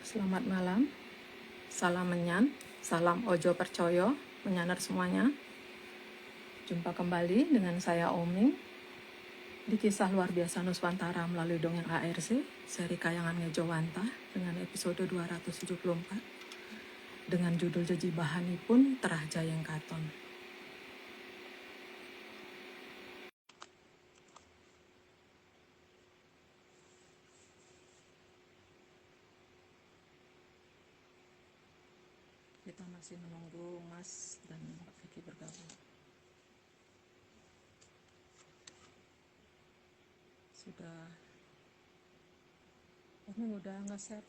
Selamat malam, salam menyan, salam ojo percoyo, menyanar semuanya. Jumpa kembali dengan saya Oming di kisah luar biasa Nuswantara melalui dongeng ARC, seri Kayangan Ngejowanta dengan episode 274 dengan judul Jejibahanipun Terah Jayeng Katon. Kita masih menunggu Mas dan Mbak Vicky bergabung. Sudah, ini udah nge-set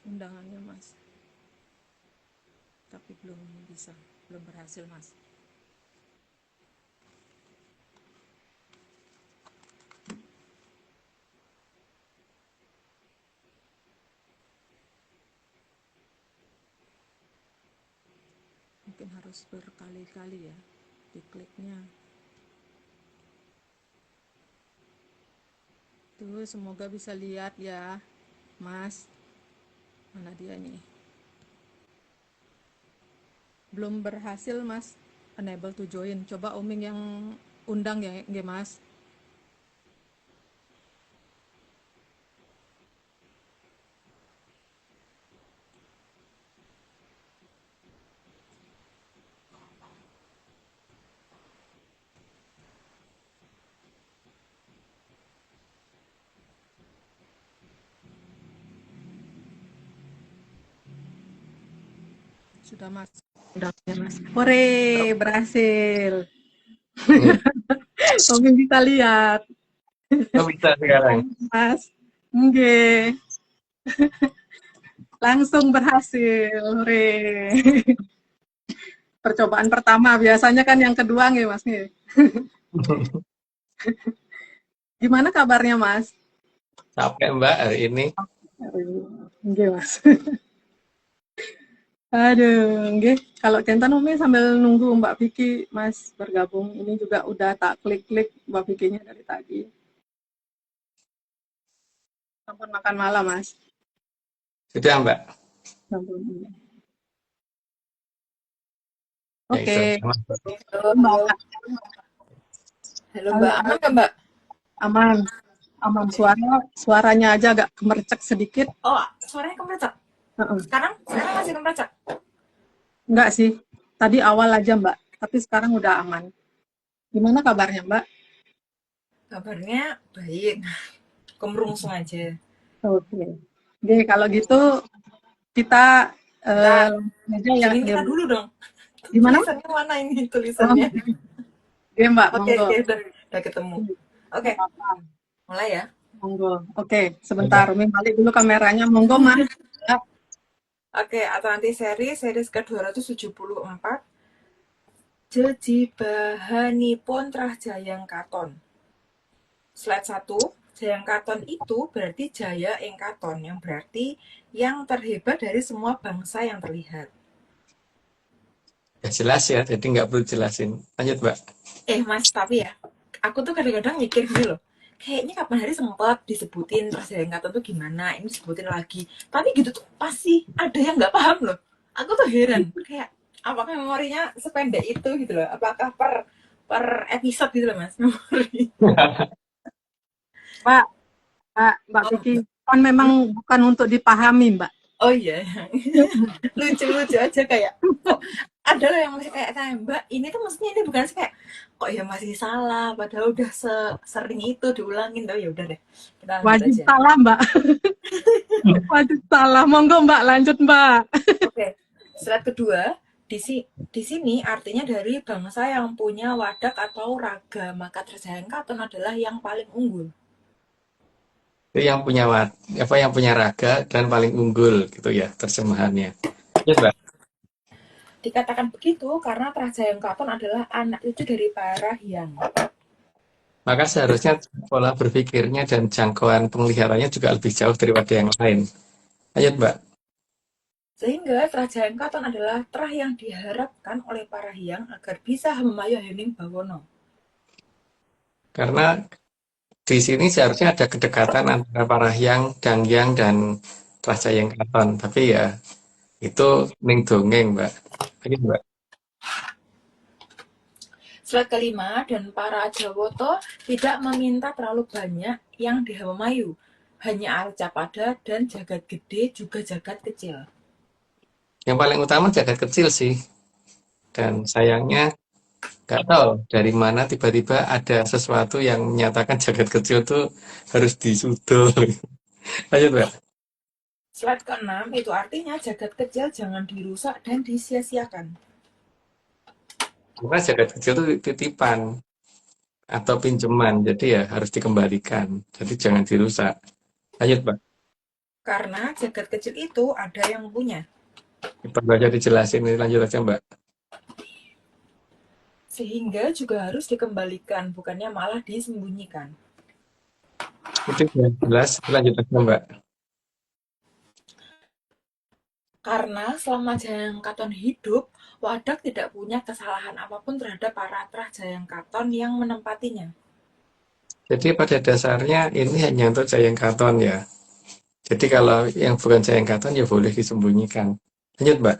undangannya Mas, tapi belum berhasil Mas. Mungkin harus berkali-kali ya dikliknya. Tuh, semoga bisa lihat ya, Mas. Mana dia nih? Belum berhasil, Mas. Unable to join. Coba Oming yang undang ya, nggih, Mas. Sudah, Mas. Undangnya, Mas. Hore, berhasil. Oming bisa lihat. Oh, bisa sekarang. Mas. Nggih. Langsung berhasil. Hore. Percobaan pertama, biasanya kan yang kedua nggih, Mas nggih. Gimana kabarnya, Mas? Capek Mbak hari ini. Nggih, Mas. Aduh, nggih. Kalau Kentan Umi sambil nunggu Mbak Vicky, Mas bergabung. Ini juga udah tak klik-klik Mbak Vicky-nya dari tadi. Sampun makan malam, Mas. Sudah Mbak. Sampun. Ya itu. Oke, Halo, Mbak. halo. Halo Mbak, aman nggak Mbak? Aman. Aman. Suaranya aja agak kemercek sedikit. Oh, suaranya kemercek. Sekarang masih kemercek? Enggak sih. Tadi awal aja, Mbak. Tapi sekarang udah aman. Gimana kabarnya, Mbak? Kabarnya baik. Kemerungsung aja. Oke. Oke, kalau gitu kita aja ya. Izinin kita dulu dong. Gimana? Tulisannya mana ini tulisannya? Oke, Mbak. Oke, Monggo. udah ketemu. Oke, mulai ya. Monggo. Oke, sebentar. Umi balik dulu kameranya. Monggo, Mas. Oke, Atlantis series ke-274. Jejibahanipun Trah Jayeng Katon. Slide 1. Jayeng Katon itu berarti Jaya ing Katon, yang berarti yang terhebat dari semua bangsa yang terlihat. Ya jelas ya, jadi nggak perlu jelasin. Lanjut Mbak. Mas, tapi ya, aku tuh kadang-kadang mikir gitu loh. Kayaknya kapan hari sempat disebutin terus Jayeng Katon tuh gimana, ini disebutin lagi. Tapi gitu tuh pasti ada yang nggak paham loh. Aku tuh heran, kayak apakah memorinya sependek itu gitu loh? Apakah per episode gitu loh Mas, memori. Mbak Vicky, kan memang bukan untuk dipahami, Mbak. Oh iya, lucu-lucu aja kayak kok ada loh yang masih kayak Mbak ini tuh maksudnya ini bukan sih kayak kok ya masih salah padahal udah sering itu diulangin tuh ya udah deh kita lanjut Wajib aja. salah, Mbak. Wajib salah. Monggo, Mbak, lanjut, Mbak. Oke, slide kedua di sini artinya dari bangsa yang punya wadak atau raga, maka Trajayeng Katon adalah yang paling unggul. Itu yang punya yang punya raga dan paling unggul gitu ya terjemahannya. Ya Mbak. Dikatakan begitu karena Trajayeng Katon adalah anak cucu dari para hyang. Maka seharusnya pola berpikirnya dan jangkauan pengliharannya juga lebih jauh daripada yang lain. Lanjut Mbak. Sehingga Trajayeng Katon adalah trah yang diharapkan oleh para hyang agar bisa memayah Hening Bawono. Karena di sini seharusnya ada kedekatan antara Parahyang, Dangyang, dan Trajayeng Katon. Tapi ya, itu ning dongeng, Mbak. Ayo, Mbak. Slide kelima, dan para Jawoto tidak meminta terlalu banyak yang di Hamemayu. Hanya Arcapada dan jagat gede juga jagat kecil. Yang paling utama jagat kecil sih. Dan sayangnya, nggak tahu dari mana tiba-tiba ada sesuatu yang menyatakan jagat kecil tuh harus disudul. Lanjut, Mbak. Slide keenam, itu artinya jagat kecil jangan dirusak dan disia-siakan. Karena jagat kecil itu titipan atau pinjaman, jadi ya harus dikembalikan. Jadi jangan dirusak. Lanjut, Mbak. Karena jagat kecil itu ada yang punya. Perlu aja dijelasin, ini lanjut aja, Mbak. Sehingga juga harus dikembalikan, bukannya malah disembunyikan. Itu sudah jelas, lanjut aja, Mbak. Karena selama Jayang Katon hidup, Wadak tidak punya kesalahan apapun terhadap para Trajayang Katon yang menempatinya. Jadi pada dasarnya ini hanya untuk Jayeng Katon ya. Jadi kalau yang bukan Jayeng Katon ya boleh disembunyikan. Lanjut, Mbak.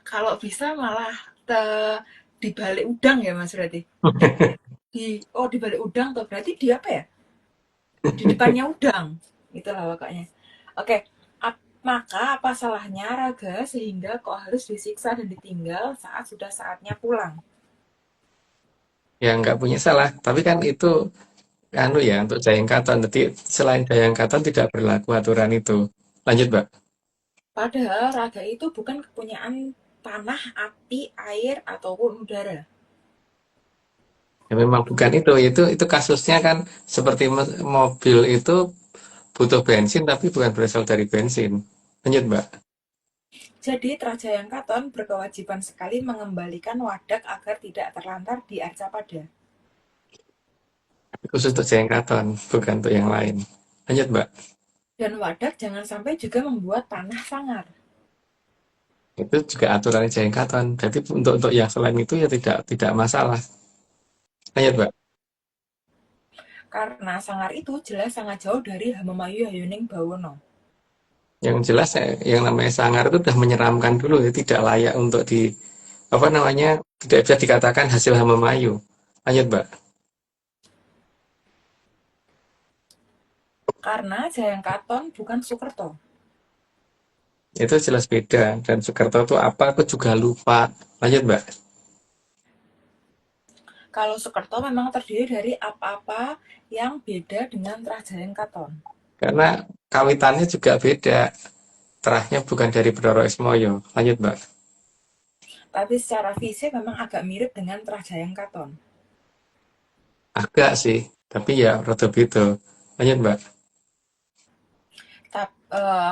Kalau bisa malah di balik udang ya Mas berarti. Di balik udang tuh berarti di apa ya? Di depannya udang. Itulah pokoknya. Oke, maka apa salahnya Raga sehingga kok harus disiksa dan ditinggal saat sudah saatnya pulang? Ya nggak punya salah. Tapi kan itu anu ya untuk Jayeng Katon. Jadi selain Jayeng Katon tidak berlaku aturan itu. Lanjut, Mbak. Padahal Raga itu bukan kepunyaan tanah, api, air, ataupun udara. Ya memang bukan itu. Itu kasusnya kan seperti mobil itu butuh bensin tapi bukan berasal dari bensin. Lanjut, Mbak. Jadi Trajayang Katon berkewajiban sekali mengembalikan Wadak agar tidak terlantar di Arcapada. Khusus untuk Jayeng Katon, bukan untuk yang lain. Lanjut, Mbak. Dan Wadak jangan sampai juga membuat tanah sangar. Itu juga aturan Jayeng Katon. Jadi untuk yang selain itu ya tidak masalah. Lanjut, Mbak. Karena sangar itu jelas sangat jauh dari Hamemayu Hayuning Bawono. Yang jelas yang namanya sangar itu sudah menyeramkan dulu ya, tidak layak untuk di apa namanya tidak bisa dikatakan hasil Hamemayu. Lanjut, Mbak. Karena Jayang Katon bukan Sukerto. Itu jelas beda dan Soekarto itu apa aku juga lupa. Lanjut, Mbak. Kalau Sukerto memang terdiri dari apa-apa yang beda dengan Trajayang Katon. Karena kawitannya juga beda. Terahnya bukan dari Broro Esmoyo. Lanjut, Mbak. Tapi secara fisik memang agak mirip dengan Trajayang Katon. Agak sih, tapi ya rada beda. Lanjut, Mbak.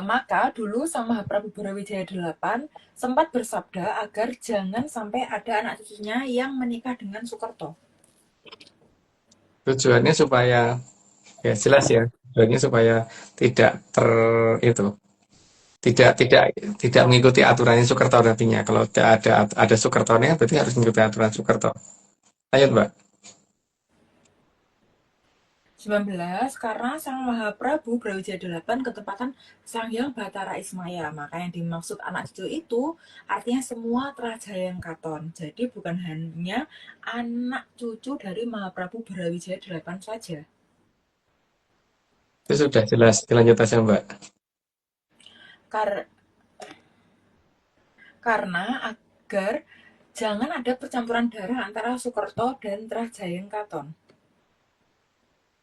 Maka dulu Sang Mahaprabu Brawijaya VIII sempat bersabda agar jangan sampai ada anak cucunya yang menikah dengan Sukerto. Tujuannya supaya ya jelas ya. Tujuannya supaya tidak itu tidak mengikuti aturannya Soekarto nantinya. Kalau ada Soekartonya berarti harus mengikuti aturan Soekarto. Lanjut, Mbak. 19. Karena Sang Mahaprabu Brawijaya VIII ketepatan Sang Hyang Batara Ismaya. Maka yang dimaksud anak cucu itu artinya semua Trajayang Katon. Jadi bukan hanya anak cucu dari Mahaprabu Brawijaya VIII saja. Itu sudah jelas. Dilanjut aja, Mbak. Karena agar jangan ada percampuran darah antara Sukerto dan Trajayang Katon.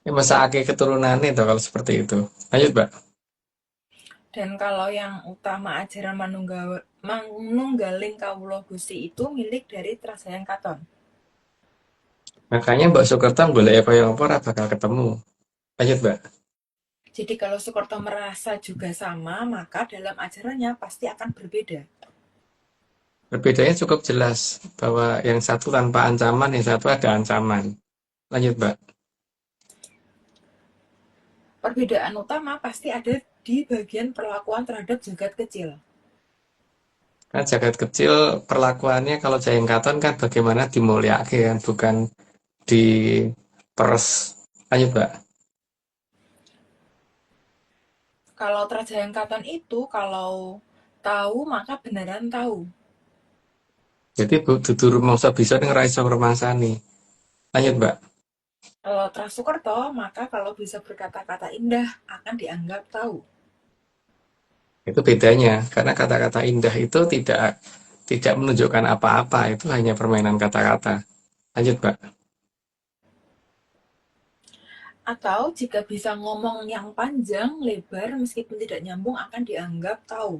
Ini masa ake keturunan itu kalau seperti itu. Lanjut, Mbak. Dan kalau yang utama ajaran Manunggaling Kawula Gusti itu milik dari Trajayang Katon. Makanya Mbak Soekarto boleh apa yang apa bakal ketemu. Lanjut, Mbak. Jadi kalau Sukerto merasa juga sama, maka dalam ajarannya pasti akan berbeda. Berbedanya cukup jelas bahwa yang satu tanpa ancaman, yang satu ada ancaman. Lanjut, Mbak. Perbedaan utama pasti ada di bagian perlakuan terhadap jagat kecil. Kan jagat kecil perlakuannya kalau Jayeng Katon kan bagaimana dimuliakan, bukan diperes. Lanjut, Mbak. Kalau Trajayangkatan itu kalau tahu maka beneran tahu. Jadi dudu rumangsa bisa ning ora iso ngrumangsani. Lanjut, Mbak. Kalau Trasukerto maka kalau bisa berkata-kata indah akan dianggap tahu. Itu bedanya, karena kata-kata indah itu tidak menunjukkan apa-apa, itu hanya permainan kata-kata. Lanjut, Mbak. Atau jika bisa ngomong yang panjang, lebar, meskipun tidak nyambung akan dianggap tahu.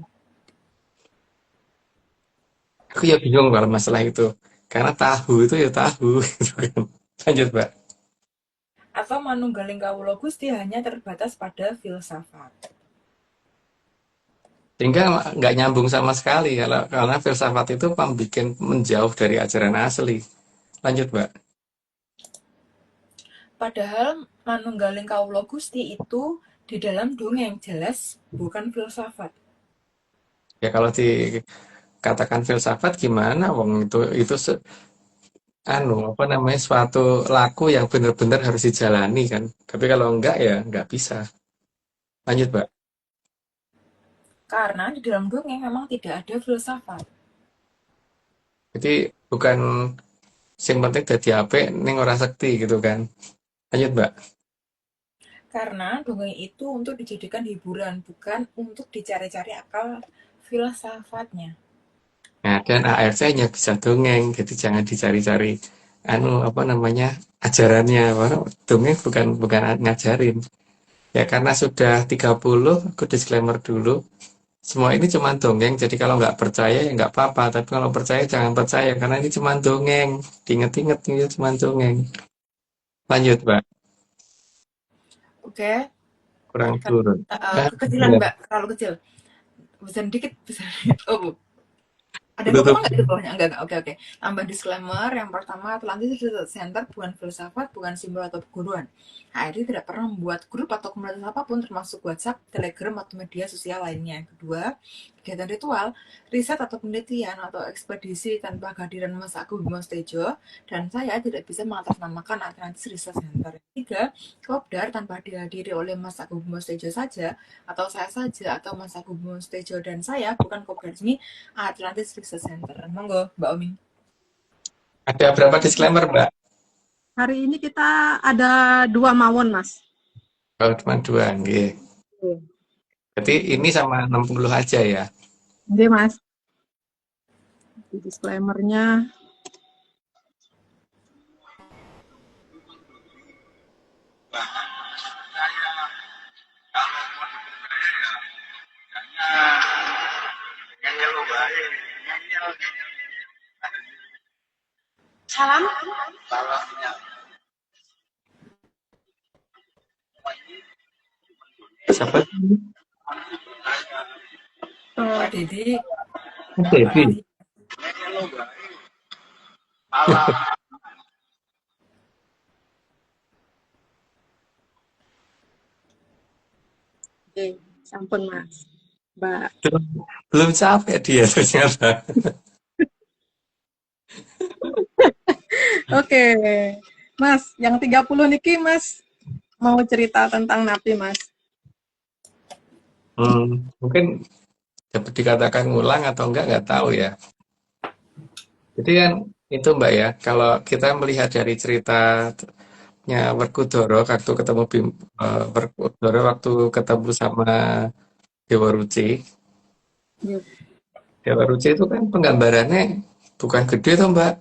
Aku ya bingung kalau masalah itu. Karena tahu itu ya tahu gitu kan. Lanjut, Mbak. Atau manunggaling kawula Gusti hanya terbatas pada filsafat. Sehingga nggak nyambung sama sekali kalau karena filsafat itu membuat menjauh dari ajaran asli. Lanjut, Mbak. Padahal manunggaling kawula Gusti itu di dalam dongeng jelas bukan filsafat. Ya kalau dikatakan filsafat gimana? Wong itu apa namanya suatu laku yang benar-benar harus dijalani kan. Tapi kalau enggak ya enggak bisa. Lanjut, Mbak. Karena di dalam dongeng memang tidak ada filsafat. Jadi bukan sing penting dadi apik ning ora sekti gitu kan. Lanjut, Mbak. Karena dongeng itu untuk dijadikan hiburan, bukan untuk dicari-cari akal filsafatnya. Nah, dan ARC hanya bisa dongeng, jadi jangan dicari-cari apa namanya ajarannya. Wah, dongeng bukan bukan ngajarin. Ya karena sudah 30, aku disclaimer dulu. Semua ini cuma dongeng, jadi kalau nggak percaya ya nggak apa-apa. Tapi kalau percaya jangan percaya, karena ini cuma dongeng. Diinget-inget ini cuma dongeng. Lanjut, Mbak. Oke, Kurang turun. kekecilan Ya, Mbak, terlalu kecil. Besar dikit, besar dikit. Oh, ada tutup. bawah nggak di bawahnya? Enggak. Oke, oke. Tambah disclaimer. Yang pertama, Atlantis Research Center bukan filsafat, bukan simbol atau perguruan. HRD tidak pernah membuat grup atau komunitas apapun, termasuk WhatsApp, Telegram, atau media sosial lainnya. Yang kedua, kegiatan ritual, riset atau penelitian atau ekspedisi tanpa kehadiran Mas Agung Bimo Tejo, dan saya tidak bisa mengatasnamakan Atlantis Research Center. Yang tiga, Kopdar tanpa dihadiri oleh Mas Agung Bimo Tejo saja, atau saya saja, atau Mas Agung Bimo Tejo dan saya, bukan Kopdar ini, Atlantis Research Center. Monggo, Mbak Oming. Ada berapa disclaimer, Mbak? Hari ini kita ada 2 mawon, Mas. Kalau cuma dua, nggih. Berarti ini sama 60 aja ya. Oke, Mas. Di disclaimer-nya. Salam. Siapa? Pak Dedi. Devi. Oke, sampun, Mas. Mbak. Belum capek dia ternyata. Oke. Mas, yang 30 niki Mas mau cerita tentang napi, Mas. Mungkin dapat dikatakan ngulang atau nggak tahu ya. Jadi kan itu Mbak ya, kalau kita melihat dari ceritanya Werkudara waktu ketemu sama Dewa Ruci. Iya. Dewa Ruci itu kan penggambarannya bukan gede tuh Mbak,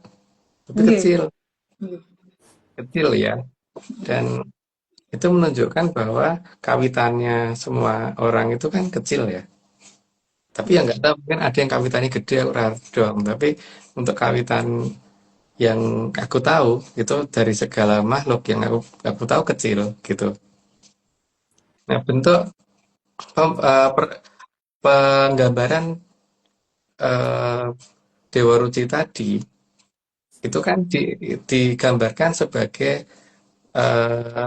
tapi Nggih. kecil, Nggih. kecil ya. Dan itu menunjukkan bahwa kawitannya semua orang itu kan kecil ya. Tapi yang nggak tahu mungkin ada yang kawitannya gede ora dong. Tapi untuk kawitan yang aku tahu itu dari segala makhluk yang aku tahu kecil gitu. Nah bentuk penggambaran eh, Dewa Ruci tadi itu kan digambarkan sebagai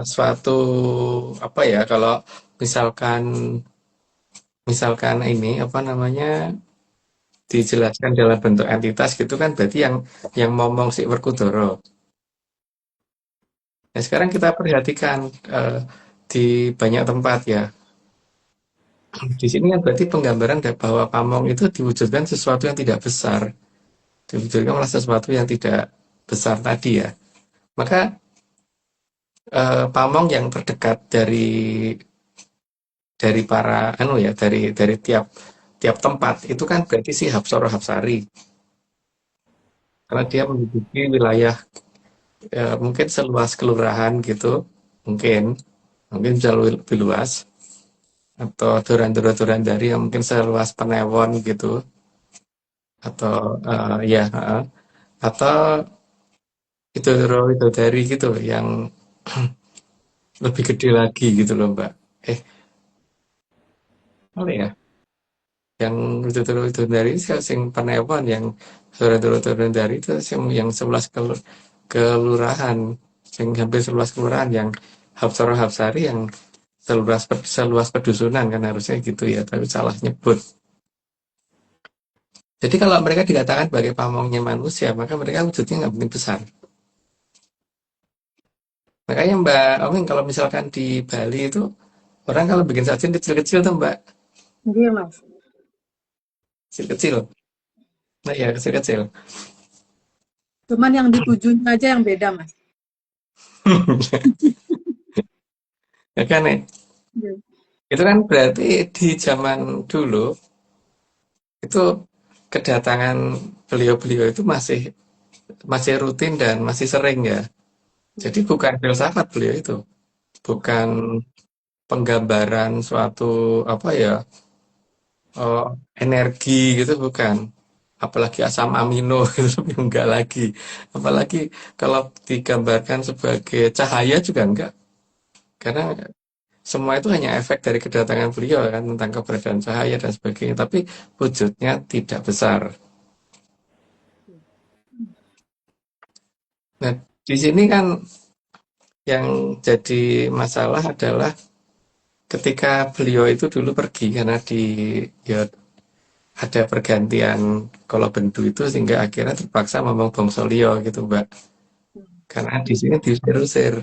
suatu apa ya kalau misalkan misalkan ini apa namanya dijelaskan dalam bentuk entitas gitu kan berarti yang ngomong si Werkudara. Nah, sekarang kita perhatikan di banyak tempat ya. Di sini kan berarti penggambaran bahwa pamong itu diwujudkan sesuatu yang tidak besar, diwujudkan malah sesuatu yang tidak besar tadi ya. Maka pamong yang terdekat dari para ya dari tiap tiap tempat itu kan berarti si Hapsoro Hapsari karena dia menduduki wilayah mungkin seluas kelurahan gitu mungkin mungkin bisa lebih luas atau Duran dari yang mungkin seluas Penewon gitu atau ya atau itu dari gitu yang lebih gede lagi gitu loh Mbak. Apa ya? Yang itu dari sing Penewon yang Duran dari itu yang 11 kelurahan yang hampir 11 kelurahan yang Hapsara Hapsari yang seluas pedusunan kan harusnya gitu ya tapi salah nyebut. Jadi kalau mereka dikatakan sebagai pamongnya manusia maka mereka wujudnya nggak mungkin besar. Makanya Mbak Oming kalau misalkan di Bali itu orang kalau bikin sajian kecil-kecil tuh Mbak, Iya, Mas. kecil-kecil. Nah ya kecil-kecil. Cuman yang ditujunya aja yang beda, Mas. Ya kan ya? Iya. Itu kan berarti di zaman dulu itu kedatangan beliau-beliau itu masih masih rutin dan masih sering ya. Jadi bukan filsafat beliau itu, bukan penggambaran suatu apa ya eh, energi gitu bukan. Apalagi asam amino itu enggak lagi. Apalagi kalau digambarkan sebagai cahaya juga enggak. Karena semua itu hanya efek dari kedatangan beliau kan tentang keberadaan cahaya dan sebagainya. Tapi wujudnya tidak besar. Nah, di sini kan yang jadi masalah adalah ketika beliau itu dulu pergi karena ya ada pergantian kalau bendu itu sehingga akhirnya terpaksa ngomong Bangsa Liya gitu Mbak. Karena di sini diusir-usir.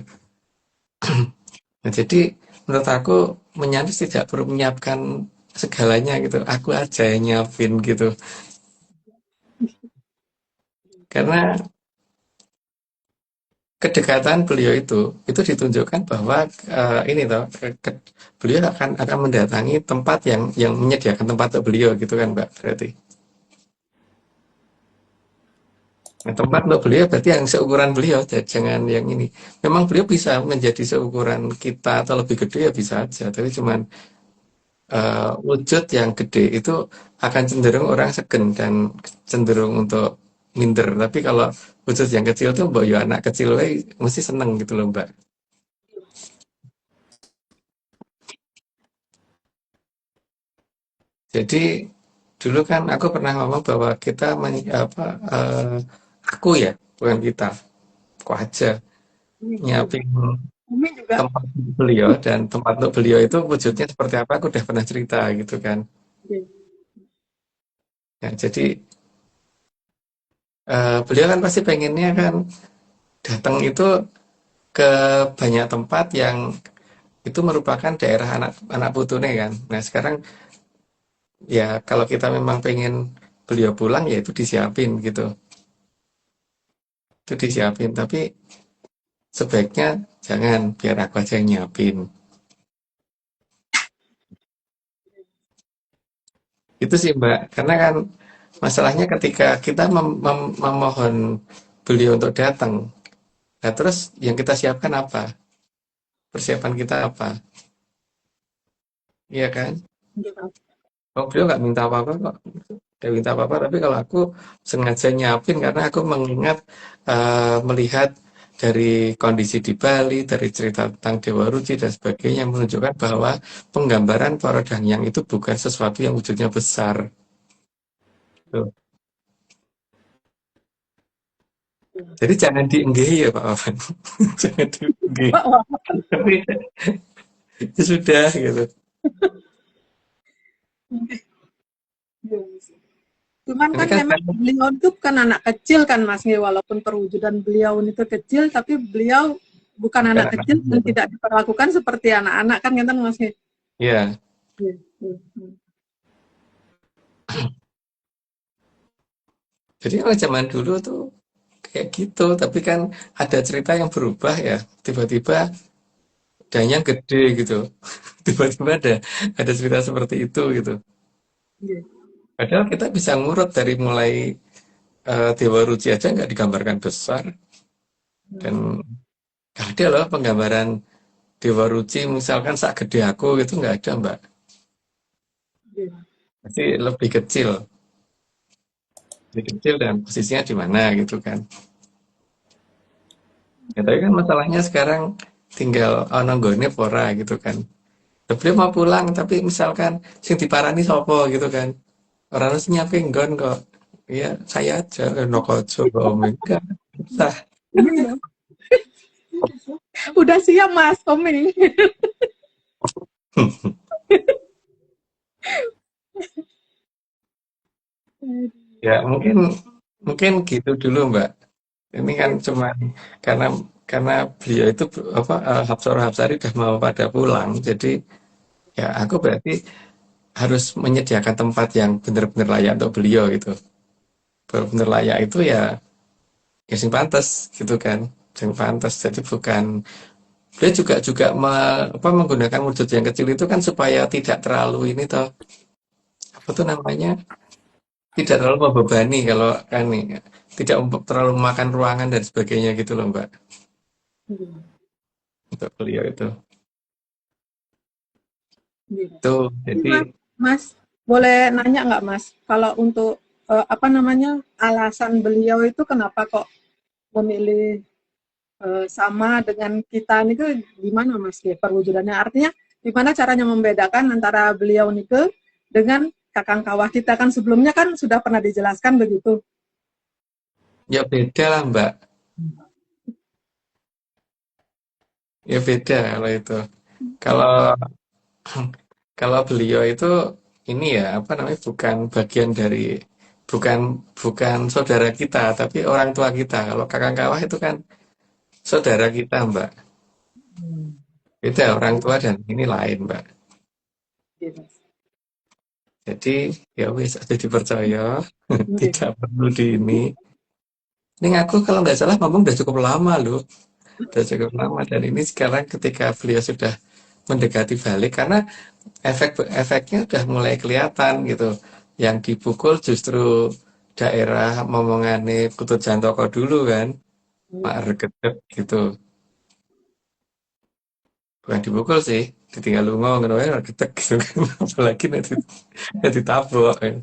Nah, jadi menurut aku menyanyi tidak perlu menyiapkan segalanya gitu. Aku aja yang nyiapin gitu. Karena kedekatan beliau itu ditunjukkan bahwa ini toh beliau akan mendatangi tempat yang menyediakan tempat untuk beliau gitu kan Mbak berarti. Nah, tempat untuk beliau berarti yang seukuran beliau, jangan yang ini. Memang beliau bisa menjadi seukuran kita atau lebih gede ya bisa aja, tapi cuman wujud yang gede itu akan cenderung orang segen dan cenderung untuk minder. Tapi kalau wujud yang kecil tuh mbak ya anak kecil mesti seneng gitu loh Mbak. Jadi dulu kan aku pernah ngomong bahwa kita aku ya bukan kita, aku aja nyiapin Umi juga. tempat untuk beliau dan tempat untuk beliau itu wujudnya seperti apa aku udah pernah cerita gitu kan. Iya. Ya, jadi beliau kan pasti pengennya kan datang itu ke banyak tempat yang itu merupakan daerah anak anak putune kan. Nah sekarang ya kalau kita memang pengen beliau pulang ya itu disiapin gitu, itu disiapin. Tapi sebaiknya jangan biar aku aja yang nyiapin. Itu sih Mbak, karena kan masalahnya ketika kita memohon beliau untuk datang, nah terus yang kita siapkan apa? Persiapan kita apa? Iya kan? Iya, Mas. Oh, beliau nggak minta apa-apa kok. Nggak minta apa-apa, tapi kalau aku sengaja nyiapin karena aku mengingat melihat dari kondisi di Bali, dari cerita tentang Dewa Ruci dan sebagainya menunjukkan bahwa penggambaran para Dangyang itu bukan sesuatu yang wujudnya besar. Tuh. Jadi jangan dienggehi ya Pak Afan. Jangan dienggehi. Wah, wah. Tapi ya sudah gitu. Iya, Mas. Cuman Ini kan kan memang beliau itu kan anak kecil kan Mas, walaupun perwujudan beliau itu kecil, tapi beliau bukan bukan anak anak kecil kecil. dan tidak diperlakukan seperti anak-anak kan ngeten Mas. Iya, Iya, iya. jadi kalau zaman dulu tuh kayak gitu, tapi kan ada cerita yang berubah ya. Tiba-tiba danyang gede gitu. Tiba-tiba ada cerita seperti itu gitu. Iya. Padahal kita bisa ngurut dari mulai Dewa Ruci aja nggak digambarkan besar dan nggak ada loh penggambaran Dewa Ruci misalkan sak gede aku gitu nggak ada Mbak. Iya. Pasti lebih kecil dan posisinya di mana gitu kan. Ya, tapi kan masalahnya sekarang tinggal ono nggone pora gitu kan. Beliau mau pulang tapi misalkan sing diparani sopo gitu kan. Orang harus nyiapin nggon kok. Iya, saya aja nokojo kok Om. Enggak. Sah. Iya. Udah siap Mas Koming. Ya, mungkin mungkin gitu dulu, Mbak. Ini kan Iya. cuma karena karena beliau itu apa Hapsara Hapsari udah mau pada pulang. Jadi ya aku berarti harus menyediakan tempat yang benar-benar layak untuk beliau gitu. Benar-benar layak itu ya sing pantes gitu kan. Sing pantes. Jadi bukan dia juga menggunakan wujud yang kecil itu kan supaya tidak terlalu ini toh apa tuh namanya tidak terlalu membebani kalau kan nih tidak terlalu memakan ruangan dan sebagainya gitu loh Mbak Iya. untuk beliau itu Iya. tuh Ini, jadi Mas, boleh nanya nggak Mas, kalau untuk apa namanya alasan beliau itu kenapa kok memilih sama dengan kita nih ke gimana Mas ya perwujudannya? Artinya gimana caranya membedakan antara beliau nih ke dengan kakang kawah kita kan sebelumnya kan sudah pernah dijelaskan begitu. ya beda lah Mbak ya beda kalau itu kalau kalau beliau itu ini ya apa namanya bukan bagian dari bukan bukan saudara kita tapi orang tua kita kalau kakang kawah itu kan saudara kita Mbak beda orang tua dan ini lain Mbak Gitu. jadi ya wis aja dipercaya Oke. tidak perlu di ini aku kalau nggak salah ngomong udah cukup lama loh udah cukup lama dan ini sekarang ketika beliau sudah mendekati balik karena efeknya udah mulai kelihatan gitu yang dipukul justru daerah Momongane Kutut Jantoko dulu kan Mak Regedeg gitu bukan dipukul sih ditinggal lunga ngono wae regedeg gitu kan apalagi nanti ditabok kan.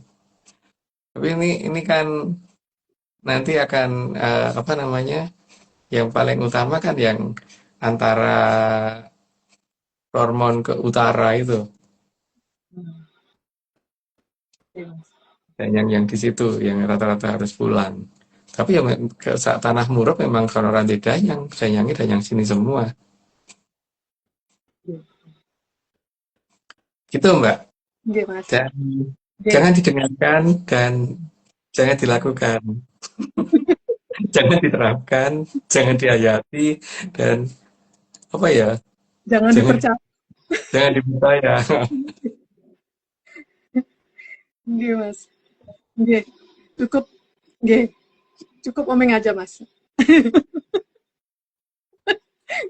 Tapi ini kan nanti akan apa namanya yang paling utama kan yang antara Rormon ke utara itu dan yang di situ yang rata-rata harus pulang tapi ya ke saat tanah muruk memang kalau rantai danyang danyangnya danyang sini semua gitu Mbak Oke, Mas. dan Oke. jangan didengarkan dan jangan dilakukan jangan diterapkan jangan dihayati dan apa ya Jangan jangan dipercaya. jangan dipercaya Oke, Mas. Oke. Cukup. Oke. Cukup omeng aja, Mas.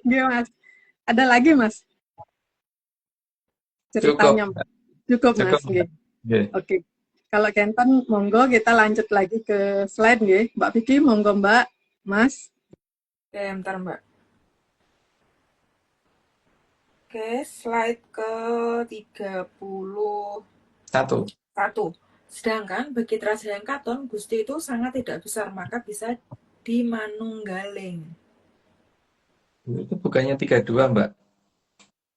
Oke, Mas. Ada lagi, Mas, cukup ceritanya, Mas? Cukup, cukup Mas. Mbak. Oke. Oke. Oke. Kalau Kenton, monggo kita lanjut lagi ke slide, nggih. Mbak Vicky, monggo, Mbak. Mas. Oke, bentar Mbak. Oke, slide ke 31. Satu Sedangkan bagi Trasayang Katon, Gusti itu sangat tidak besar, maka bisa dimanunggaling. itu bukannya 32 Mbak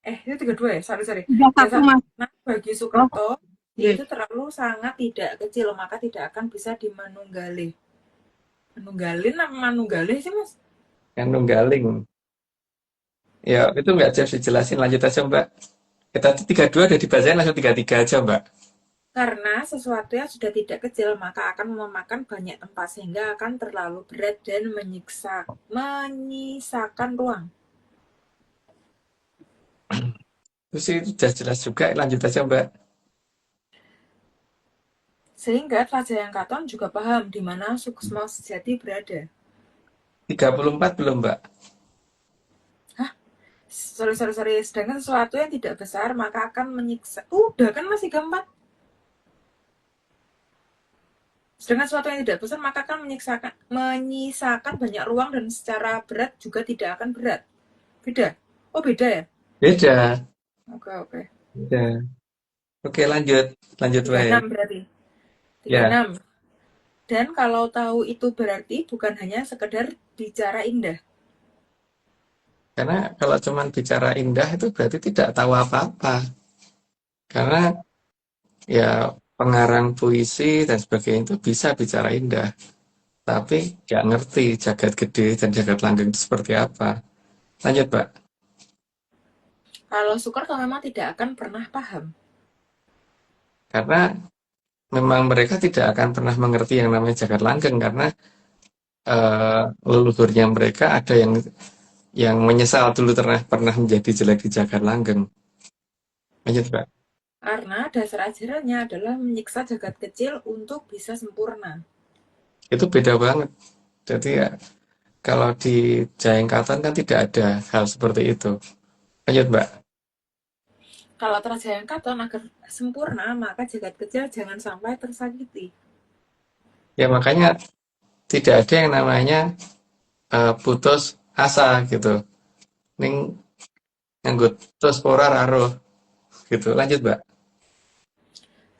Itu 32 ya? Sorry. 31, Mas. Nah, bagi Oh, Sukerto, dia nggih. itu terlalu sangat tidak kecil, maka tidak akan bisa dimanunggali. Manunggalin apa manunggalih sih, Mas? yang nunggaling ya itu nggak Jeff dijelasin lanjut aja Mbak kita tuh 32 udah dibacain langsung 33 aja Mbak Karena sesuatu yang sudah tidak kecil, maka akan memakan banyak tempat, sehingga akan terlalu berat dan menyisakan ruang. Itu sih udah jelas juga, lanjut aja Mbak. Sehingga Trajaya Katon juga paham di mana Suksma sejati berada. 34 belum Mbak? Hah? Sorry. Sedangkan sesuatu yang tidak besar maka akan menyiksa. Udah kan masih keempat. Sedangkan sesuatu yang tidak besar maka akan menyisakan banyak ruang dan secara berat juga tidak akan berat. Beda. Oh beda ya? Beda. Oke. Beda. Oke lanjut. Lanjut wae. 36 berarti. Ya, 36. Dan kalau tahu itu berarti bukan hanya sekedar bicara indah. karena kalau cuman bicara indah itu berarti tidak tahu apa-apa. Karena ya pengarang puisi dan sebagainya itu bisa bicara indah, tapi nggak ngerti jagat gede dan jagat langgeng itu seperti apa. Lanjut, Pak. Kalau Soekarno memang tidak akan pernah paham. Karena memang mereka tidak akan pernah mengerti yang namanya jagat langgeng karena leluhurnya mereka ada yang menyesal dulu pernah menjadi jelek di jagat langgeng. Lanjut, Pak. Karena dasar ajarannya adalah menyiksa jagat kecil untuk bisa sempurna. Itu beda banget. Jadi ya, kalau di Jaengkaton kan tidak ada hal seperti itu. Lanjut, Mbak. Kalau Trajaya Katon agar sempurna, maka jagat kecil jangan sampai tersakiti. Ya makanya tidak ada yang namanya putus asa gitu. Ning nganggut terus ora aruh gitu. Lanjut, Mbak.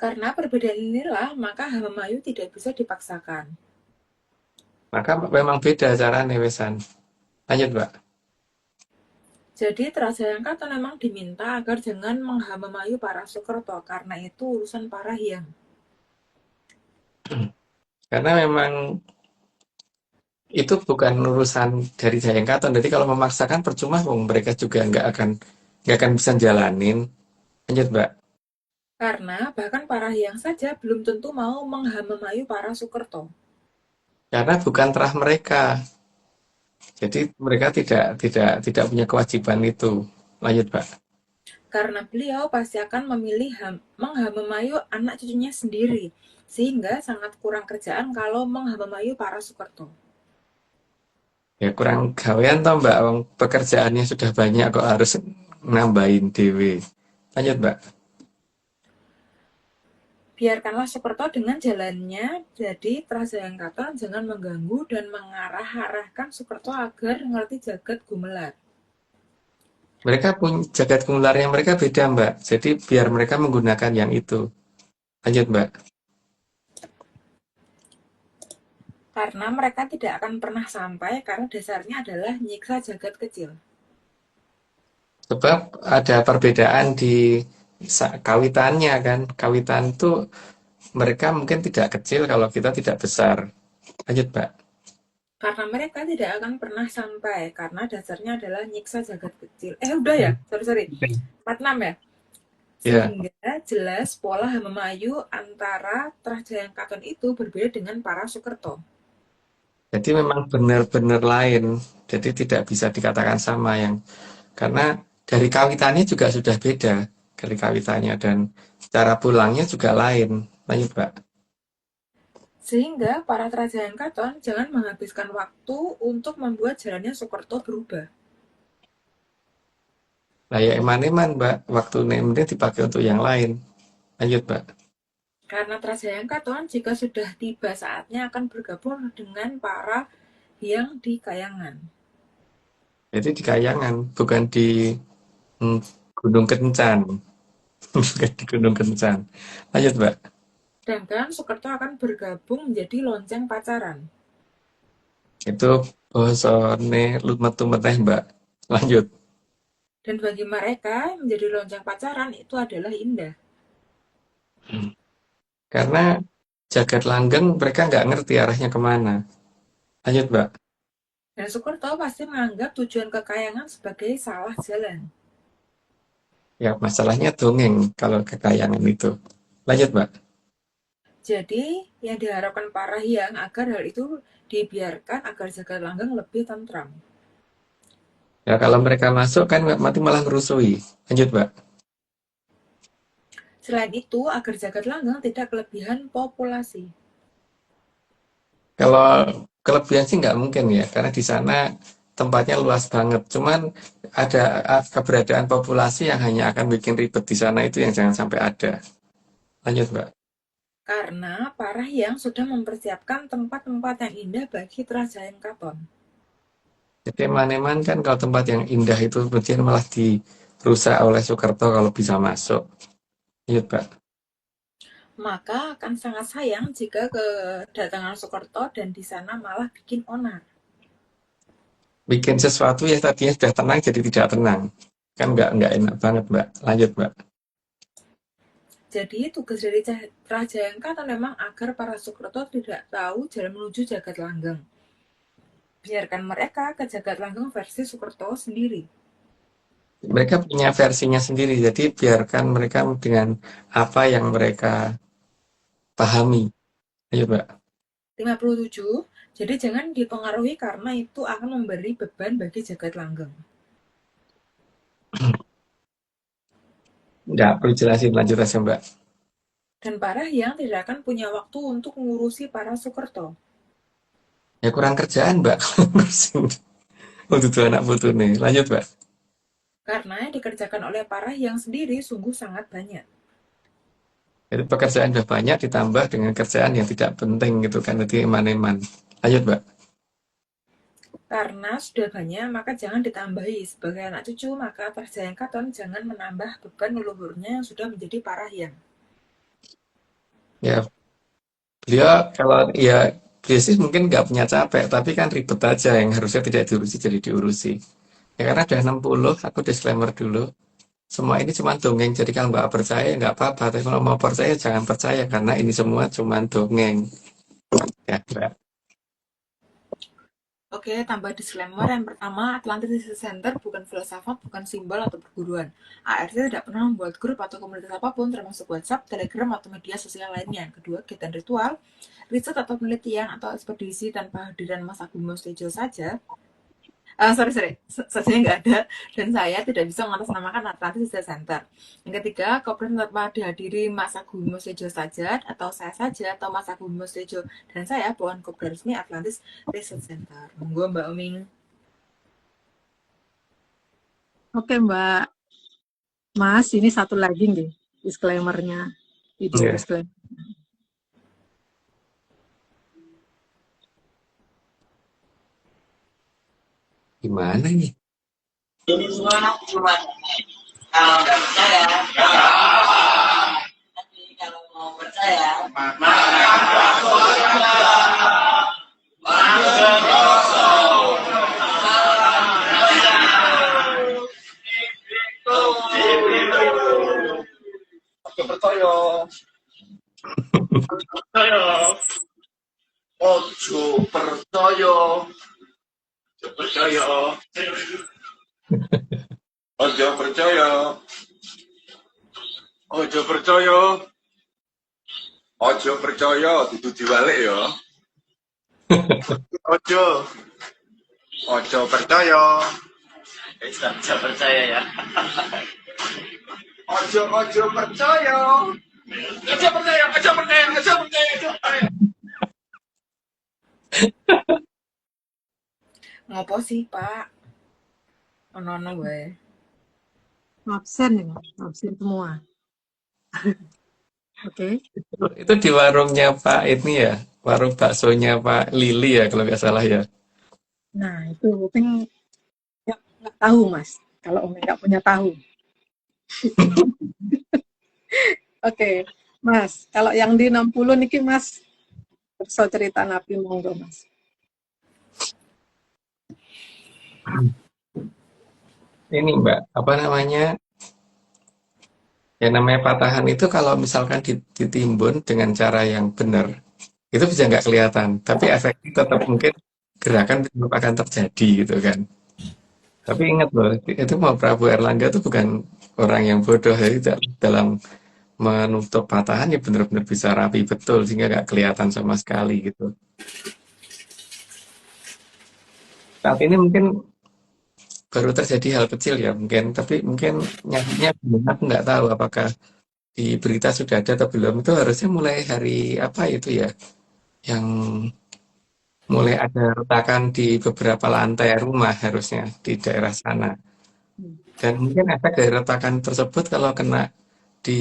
Karena perbedaan inilah, maka Hamamayu tidak bisa dipaksakan. Maka memang beda caranya wesan. Lanjut, Mbak. Jadi Trajaya Katon memang diminta agar jangan menghamamayu para Soekerto, karena itu urusan para hyang. Karena memang itu bukan urusan dari Jayengkaton. Jadi kalau memaksakan percuma, wong mereka juga nggak akan bisa jalanin. Lanjut, Mbak. Karena bahkan para hyang saja belum tentu mau menghamamayu para Soekerto. Karena bukan terah mereka. Jadi mereka tidak punya kewajiban itu. Lanjut, Pak. Karena beliau pasti akan memilih menghamamayu anak cucunya sendiri, sehingga sangat kurang kerjaan kalau menghamamayu para Soekerto. Ya kurang gawean toh, Mbak. Wong pekerjaannya sudah banyak kok harus nambahin dewe. Lanjut, Mbak. Biarkanlah Soekerto dengan jalannya, jadi Trajaya Katon jangan mengganggu dan mengarahkan Soekerto agar ngerti jagat gumelar. Mereka punya jagat kumularnya mereka beda, Mbak. Jadi biar mereka menggunakan yang itu. Lanjut, Mbak. Karena mereka tidak akan pernah sampai karena dasarnya adalah nyiksa jagat kecil. Sebab ada perbedaan di kawitannya kan. Kawitan itu mereka mungkin tidak kecil kalau kita tidak besar. Lanjut, Mbak. Karena mereka tidak akan pernah sampai karena dasarnya adalah nyiksa jagat kecil. Udah ya? Sorry. 46 ya? Ya, Sehingga jelas pola Hamamayu antara Trajaya Katon itu berbeda dengan para Soekerto. jadi memang benar-benar lain. Jadi tidak bisa dikatakan sama karena dari kawitannya juga sudah beda dari kawitannya dan cara pulangnya juga lain. Lanjut, Mbak. Sehingga para Trajaya Katon jangan menghabiskan waktu untuk membuat jalannya Soekerto berubah. Lah ya eman-eman, Mbak. Waktu ini dipakai untuk yang lain. Lanjut, Mbak. Karena Trajaya Katon jika sudah tiba saatnya akan bergabung dengan para hyang di Kayangan. Jadi di Kayangan, bukan di hmm, Gunung Kencan. Bukan di Gunung Kencan. Lanjut, Mbak. Sedangkan Soekerto akan bergabung menjadi lonceng pacaran. Itu bosone metu meneh, Mbak. Lanjut. Dan bagi mereka menjadi lonceng pacaran itu adalah indah. Karena jagat langgeng mereka nggak ngerti arahnya kemana. Lanjut, Mbak. Dan Soekerto pasti menganggap tujuan ke Kayangan sebagai salah jalan. Ya, masalahnya dongeng kalau kekayangan itu. Lanjut, Mbak. Jadi yang diharapkan para hyang agar hal itu dibiarkan agar jagat langgeng lebih tentram. Ya, kalau mereka masuk kan mati malah ngerusui. Lanjut, Mbak. Selain itu, agar Jagat Langgeng tidak kelebihan populasi. Kalau kelebihan sih nggak mungkin ya, karena di sana tempatnya luas banget. Cuman ada keberadaan populasi yang hanya akan bikin ribet di sana itu yang jangan sampai ada. Lanjut, Mbak. Karena Parahyang sudah mempersiapkan tempat-tempat yang indah bagi Kerajaan Katon. Jadi Maneman kan kalau tempat yang indah itu kemudian malah dirusak oleh Soekarto kalau bisa masuk. Lanjut, Mbak. Maka akan sangat sayang jika kedatangan Soekarto dan di sana malah bikin onar. Bikin sesuatu yang tadinya sudah tenang jadi tidak tenang. Kan nggak enak banget, Mbak. Lanjut, Mbak. Jadi tugas dari Kerajaan Katon memang agar para Soekarto tidak tahu jalan menuju Jagat Langgeng. Biarkan mereka ke Jagat Langgeng versi Soekarto sendiri. Mereka punya versinya sendiri, jadi biarkan mereka dengan apa yang mereka pahami. Ayo, Mbak. 57. Jadi jangan dipengaruhi karena itu akan memberi beban bagi Jagat Langgeng. Nggak perlu jelasin, lanjut aja, Mbak. Dan Parahyang tidak akan punya waktu untuk mengurusi para Soekarto. Ya kurang kerjaan, Mbak. Untuk dua anak putu nih. Lanjut, Mbak. Karena yang dikerjakan oleh Parahyang sendiri sungguh sangat banyak. Jadi pekerjaan sudah banyak ditambah dengan kerjaan yang tidak penting gitu kan. Jadi eman-eman. Lanjut, Mbak. Karena sudah banyak, maka jangan ditambahi. Sebagai anak cucu, maka Kerajaan Katon jangan menambah beban leluhurnya yang sudah menjadi Parahyang. Ya, beliau kalau ya beliau sih mungkin nggak punya capek, tapi kan ribet aja yang harusnya tidak diurusi jadi diurusi. Ya karena udah 60, aku disclaimer dulu. Semua ini cuma dongeng, jadi kalau nggak percaya nggak apa-apa. Tapi kalau mau percaya jangan percaya, karena ini semua cuma dongeng. Ya, Mbak. Oke, tambah disclaimer. Yang pertama, Atlantis Research Center bukan filsafat, bukan simbol atau perguruan. ARC tidak pernah membuat grup atau komunitas apapun, termasuk WhatsApp, Telegram, atau media sosial lainnya. Yang kedua, kegiatan ritual, riset atau penelitian, atau ekspedisi tanpa hadiran Mas Agung Mustejo saja. Sajanya nggak ada, dan saya tidak bisa mengatasnamakan Atlantis Research Center. Yang ketiga, kooperasi tanpa dihadiri Mas Agung Mustejo saja, atau saya saja, atau Mas Agung Mustejo dan saya bukan kooperasi resmi Atlantis Research Center. Monggo Mbak Oming. Oke Mbak. Mas, ini satu lagi nih disclaimer-nya. Video Iya. disclaimer. Gimana nih? Ini semua cuma kalau nggak percaya, tapi kalau mau percaya, Ojo percaya. Ojo percaya. Ojo percaya. Ojo percaya. Ojo percaya. Ojo percaya, itu diwalik ya. Ojo. Ojo percaya. Ojo percaya ya. Ojo percaya. Ojo percaya, ojo percaya, ojo percaya, ojo percaya. Ngopo sih Pak? Ono-ono gue. Absen nih, absen semua. Oke. Itu di warungnya Pak ini ya, warung baksonya Pak Lili ya kalau nggak salah ya. Nah, itu mungkin nggak tahu Mas. Kalau Umi nggak punya tahu. Oke, Mas. Kalau yang di 60 niki Mas, perso cerita Nabi monggo Mas. Ini Mbak, apa namanya? Ya namanya patahan itu kalau misalkan ditimbun dengan cara yang benar, itu bisa nggak kelihatan. Tapi efeknya tetap mungkin gerakan tetap akan terjadi gitu kan. Tapi ingat loh, itu mau Prabu Erlangga itu bukan orang yang bodoh. Jadi dalam menutup patahan ya benar-benar bisa rapi betul sehingga nggak kelihatan sama sekali gitu. Saat ini mungkin baru terjadi hal kecil ya mungkin, tapi mungkin nyatanya aku nggak tahu apakah di berita sudah ada atau belum, itu harusnya mulai hari apa itu ya, yang mulai ada retakan di beberapa lantai rumah harusnya di daerah sana. Dan mungkin efek dari retakan tersebut kalau kena di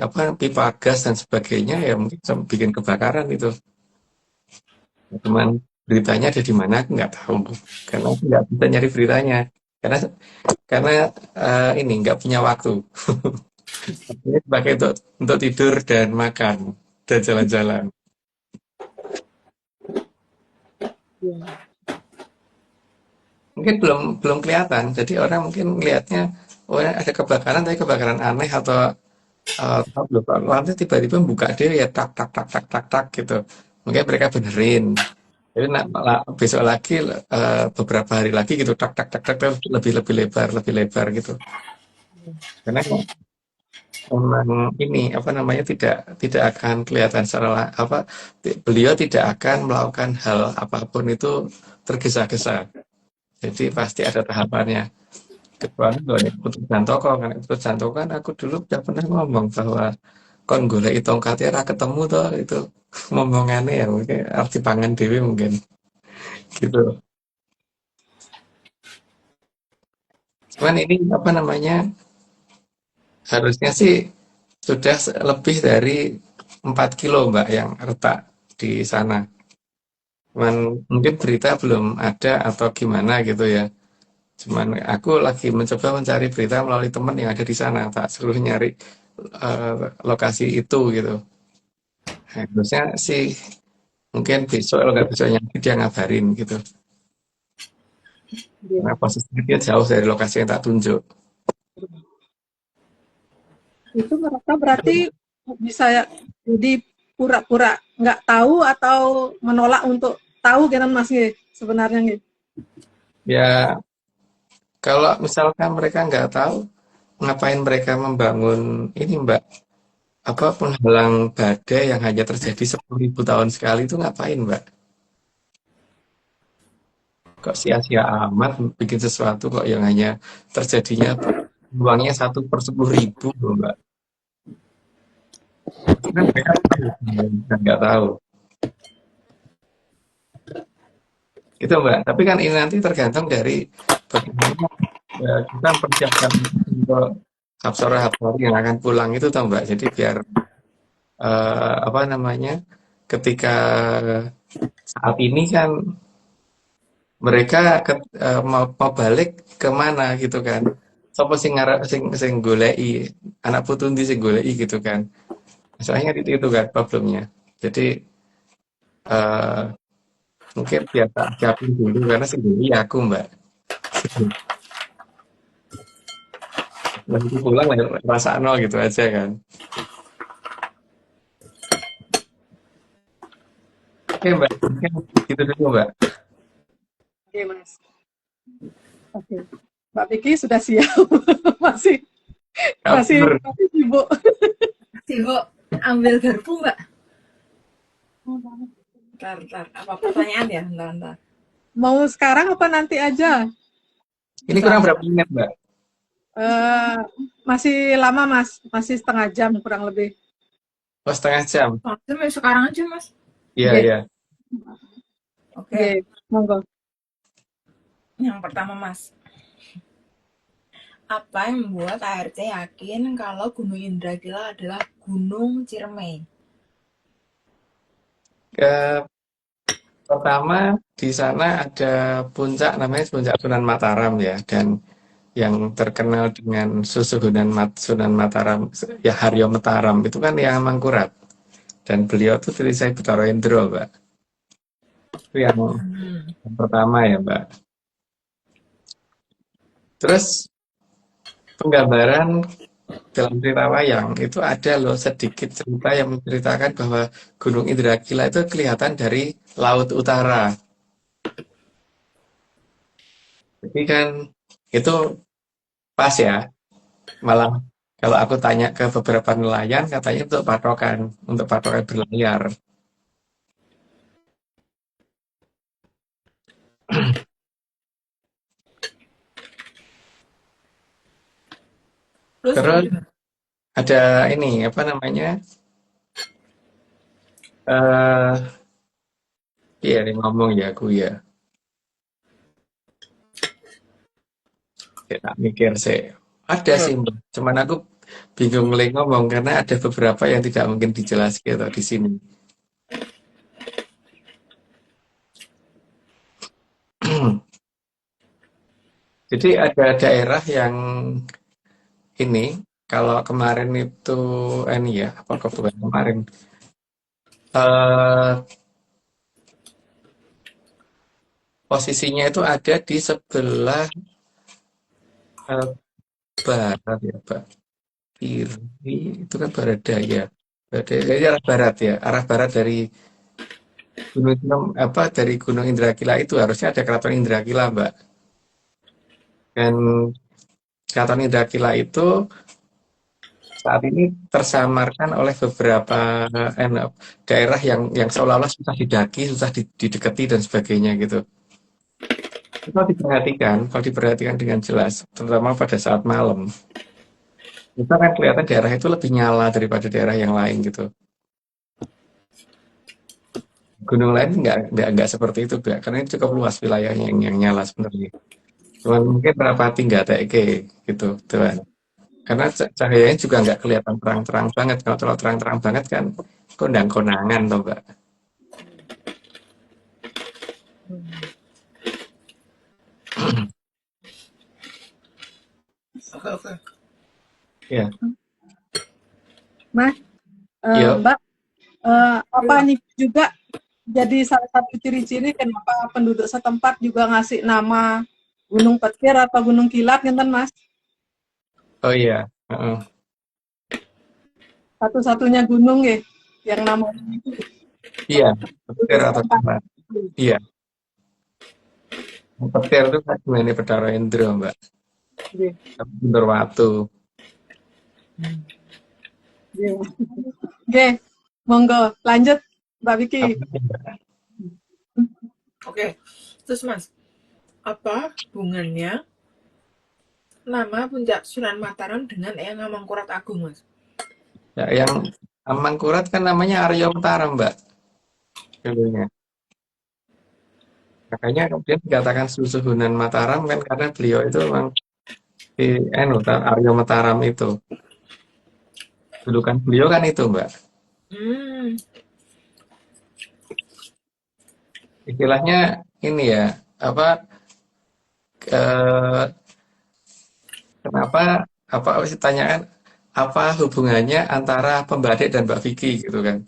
apa pipa gas dan sebagainya ya mungkin bikin kebakaran itu. Cuman beritanya ada di mana aku nggak tahu karena aku nggak bisa nyari beritanya karena karena ini nggak punya waktu. Ini dipakai untuk tidur dan makan dan jalan-jalan. Iya. Mungkin belum belum kelihatan. Jadi orang mungkin melihatnya oh ada kebakaran tapi kebakaran aneh atau tahu belum lantai tiba-tiba buka deh ya tak tak tak tak tak tak gitu. Mungkin mereka benerin. Jadi besok lagi beberapa hari lagi gitu tak tak tak tak tak, lebih lebih lebar gitu. Karena memang ini apa namanya tidak tidak akan kelihatan secara apa beliau tidak akan melakukan hal apapun itu tergesa-gesa. Jadi pasti ada tahapannya. Kecuali kalau ini keputusan tokoh kan keputusan tokoh kan aku dulu udah pernah ngomong bahwa kon golek tongkatnya ra ketemu toh itu ngomongannya ya mungkin arti pangan dewi mungkin gitu. Cuman ini apa namanya harusnya sih sudah lebih dari 4 kilo Mbak yang retak di sana. Cuman mungkin berita belum ada atau gimana gitu ya. Cuman aku lagi mencoba mencari berita melalui teman yang ada di sana. Tak suruh nyari eh, lokasi itu gitu. Nah, harusnya sih mungkin besok kalau nggak besoknya dia ngabarin gitu. Karena Iya. posisinya dia jauh dari lokasi yang tak tunjuk. Itu mereka berarti bisa jadi pura-pura nggak tahu atau menolak untuk tahu kan Mas Nggih, sebenarnya nggih. Ya kalau misalkan mereka nggak tahu, ngapain mereka membangun ini Mbak? Apa penghalang badai yang hanya terjadi 10.000 tahun sekali itu ngapain Mbak? Kok sia-sia amat bikin sesuatu kok yang hanya terjadinya peluangnya 1/10.000 loh Mbak. Karena mereka tahu, kita nggak tahu. Gitu Mbak. Tapi kan ini nanti tergantung dari bagaimana kita mempersiapkan untuk hapsora-hapsori yang akan pulang itu toh Mbak. Jadi biar apa namanya ketika saat ini kan mereka mau balik kemana gitu kan. Sopo sing ngarep sing goleki anak putu ndi sing goleki gitu kan. Soalnya itu kan problemnya. Jadi eh, mungkin biar tak siapin dulu karena sing goleki aku Mbak. Nanti pulang rasa nol gitu aja kan. Oke Mbak, mungkin gitu dulu Mbak. Oke, Mas. Oke. Mbak Vicky sudah siap. masih masih Kabur. masih sibuk. Sibuk ambil garpu Mbak. Ntar. Apa pertanyaan ya? Ntar. Mau sekarang apa nanti aja? Ini kurang berapa menit Mbak? Masih lama Mas, masih setengah jam kurang lebih. Oh setengah jam. Sekarang aja Mas. Iya, Oke. iya. Oke. Oke, monggo. Yang pertama Mas. Apa yang membuat ARC yakin kalau Gunung Indragila adalah Gunung Ciremai? Pertama di sana ada puncak namanya Puncak Sunan Mataram ya dan yang terkenal dengan Sunan Mataram ya Haryo Mataram itu kan yang Mangkurat dan beliau tuh Trisai Bathara Indra Mbak. Itu yang pertama ya Mbak. Terus penggambaran dalam cerita wayang itu ada loh sedikit cerita yang menceritakan bahwa Gunung Indragila itu kelihatan dari laut utara. Jadi kan itu pas ya. Malah kalau aku tanya ke beberapa nelayan katanya untuk patokan berlayar. Terus Terus ada ini apa namanya? Eh, iya nih ngomong ya aku ya. Ya, tak mikir sih. Ada sih, Mbak. Cuman aku bingung mulai ngomong karena ada beberapa yang tidak mungkin dijelaskan gitu di sini. Jadi ada daerah yang ini, kalau kemarin itu, ini ya, apa kok bukan kemarin, eh posisinya itu ada di sebelah eh, barat ya, Pak. Kiri itu kan barat daya. Barat daya jadi arah barat ya, arah barat dari apa dari Gunung Indrakila itu harusnya ada Keraton Indrakila, Mbak. Dan Keraton Indrakila itu saat ini tersamarkan oleh beberapa daerah yang seolah-olah susah didaki, susah didekati dan sebagainya gitu. Kalau diperhatikan dengan jelas, terutama pada saat malam, itu kan kelihatan daerah itu lebih nyala daripada daerah yang lain gitu. Gunung lain nggak seperti itu, Mbak, karena ini cukup luas wilayahnya yang nyala sebenarnya. Cuman mungkin Merpati nggak teke gitu, Tuhan. Karena cahayanya juga nggak kelihatan terang-terang banget. Kalau terlalu terang-terang banget kan kondang-kondangan toh, Mbak. Oke. Ya, Mas, yuk. Mbak, apa nih juga jadi salah satu ciri-ciri kenapa penduduk setempat juga ngasih nama Gunung Petir atau Gunung Kilat, ngenten Mas? Oh iya. Heeh. Satu-satunya gunung ya yang namanya itu Iya, petir penduduk atau setempat. kilat. Iya, petir itu kan gimana Bathara Indra, Mbak. Iya, Bener waktu. iya. Oke, monggo lanjut Mbak Vicky. Oke. Terus Mas, apa hubungannya nama Puncak Sunan Mataram dengan Eyang Amangkurat Agung, Mas? Ya, yang Amangkurat kan namanya Arya Mataram, Mbak. Dulunya. Makanya kemudian dikatakan Susuhunan Mataram kan karena beliau itu memang di Arya Mataram itu. Julukan beliau kan itu, Mbak. Hmm. Istilahnya ini ya, apa eh, kenapa apa harus ditanyakan apa hubungannya antara pembadek dan Mbak Vicky gitu kan?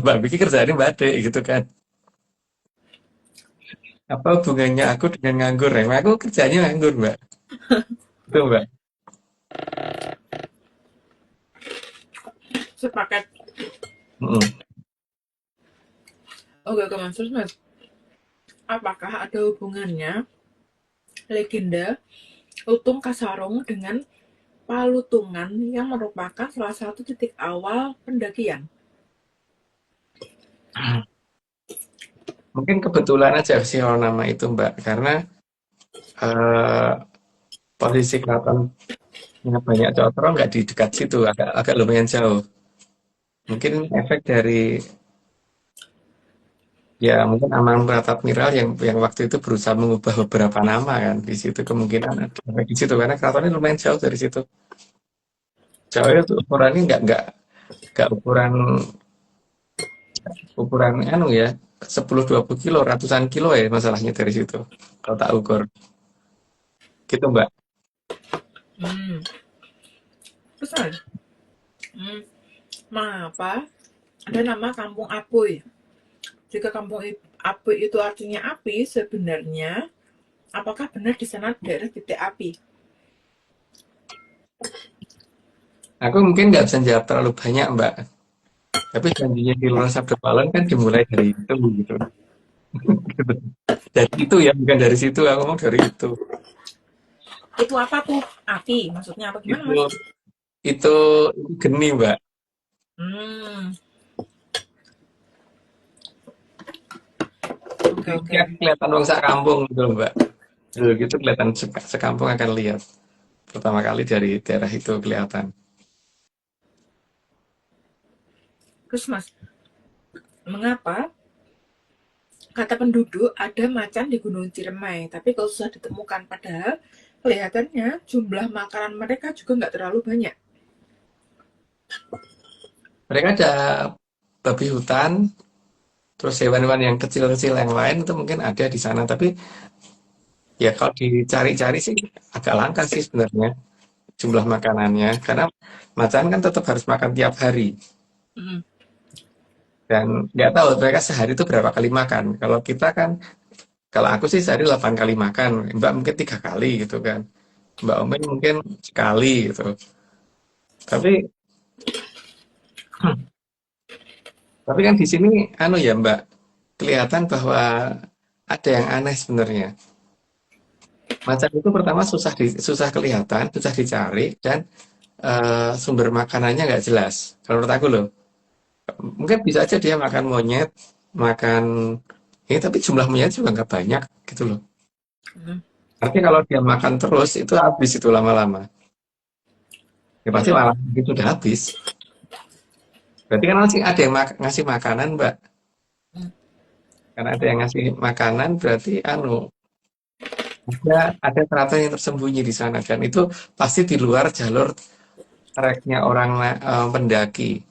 Mbak Vicky kerjanya badek gitu kan? Apa hubungannya aku dengan nganggur? Emang aku kerjanya nganggur, Mbak. Itu, Mbak. Sepakat. Mm. Oke, Mas. Terus Mas, apakah ada hubungannya legenda Lutung Kasarung dengan Palutungan yang merupakan salah satu titik awal pendakian? Mungkin kebetulan aja sih kalau nama itu, Mbak, karena eh, posisi keratonnya banyak Cotro nggak di dekat situ, agak lumayan jauh. Mungkin efek dari ya mungkin Amang Pratapmiral yang waktu itu berusaha mengubah beberapa nama kan di situ kemungkinan ada efek di situ karena keratonnya lumayan jauh dari situ. Jauhnya tuh ukurannya nggak ukuran ukuran anu ya 10-20 kilo ratusan kilo ya masalahnya dari situ kalau tak ukur gitu, Mbak. Hmm. Terus Mas, mengapa ada nama Kampung Apuy? Jika Kampung Apuy itu artinya api, sebenarnya apakah benar di sana daerah titik api? Aku mungkin nggak bisa jawab terlalu banyak, Mbak, tapi janjinya di luar Sabda Palem kan dimulai dari itu gitu. Dari itu ya bukan dari situ, aku ngomong dari itu. Itu apa tuh? Api, maksudnya apa gimana itu Mas? itu geni, Mbak. Hmm. Oke. Ya, kelihatan wong sak kampung gitu, Mbak. Dulu gitu kelihatan sekampung akan lihat pertama kali dari daerah itu kelihatan. Terus Mas, mengapa kata penduduk ada macan di Gunung Ciremai, tapi kalau susah ditemukan, padahal kelihatannya jumlah makanan mereka juga nggak terlalu banyak. Mereka ada babi hutan, terus hewan-hewan yang kecil-kecil yang lain itu mungkin ada di sana. Tapi ya kalau dicari-cari sih agak langka sih sebenarnya jumlah makanannya. Karena macan kan tetap harus makan tiap hari. Mm. Dan nggak tahu mereka sehari itu berapa kali makan. Kalau kita kan, kalau aku sih sehari 8 kali makan. Mbak mungkin 3 kali gitu kan. Mbak Omen mungkin sekali gitu. Tapi tapi kan di sini anu ya Mbak, kelihatan bahwa ada yang aneh sebenarnya. Macan itu pertama susah kelihatan, susah dicari, dan sumber makanannya nggak jelas. Kalau menurut aku loh, mungkin bisa aja dia makan monyet, makan ini, tapi jumlah monyet juga nggak banyak gitu loh. Mm. Tapi kalau dia makan terus, itu habis itu lama-lama. Ya pasti Iya. malah itu udah habis. Berarti kan masih ada yang ngasih makanan, Mbak. Mm. Karena ada yang ngasih makanan, berarti ada keraton yang tersembunyi di sana, dan itu pasti di luar jalur treknya orang pendaki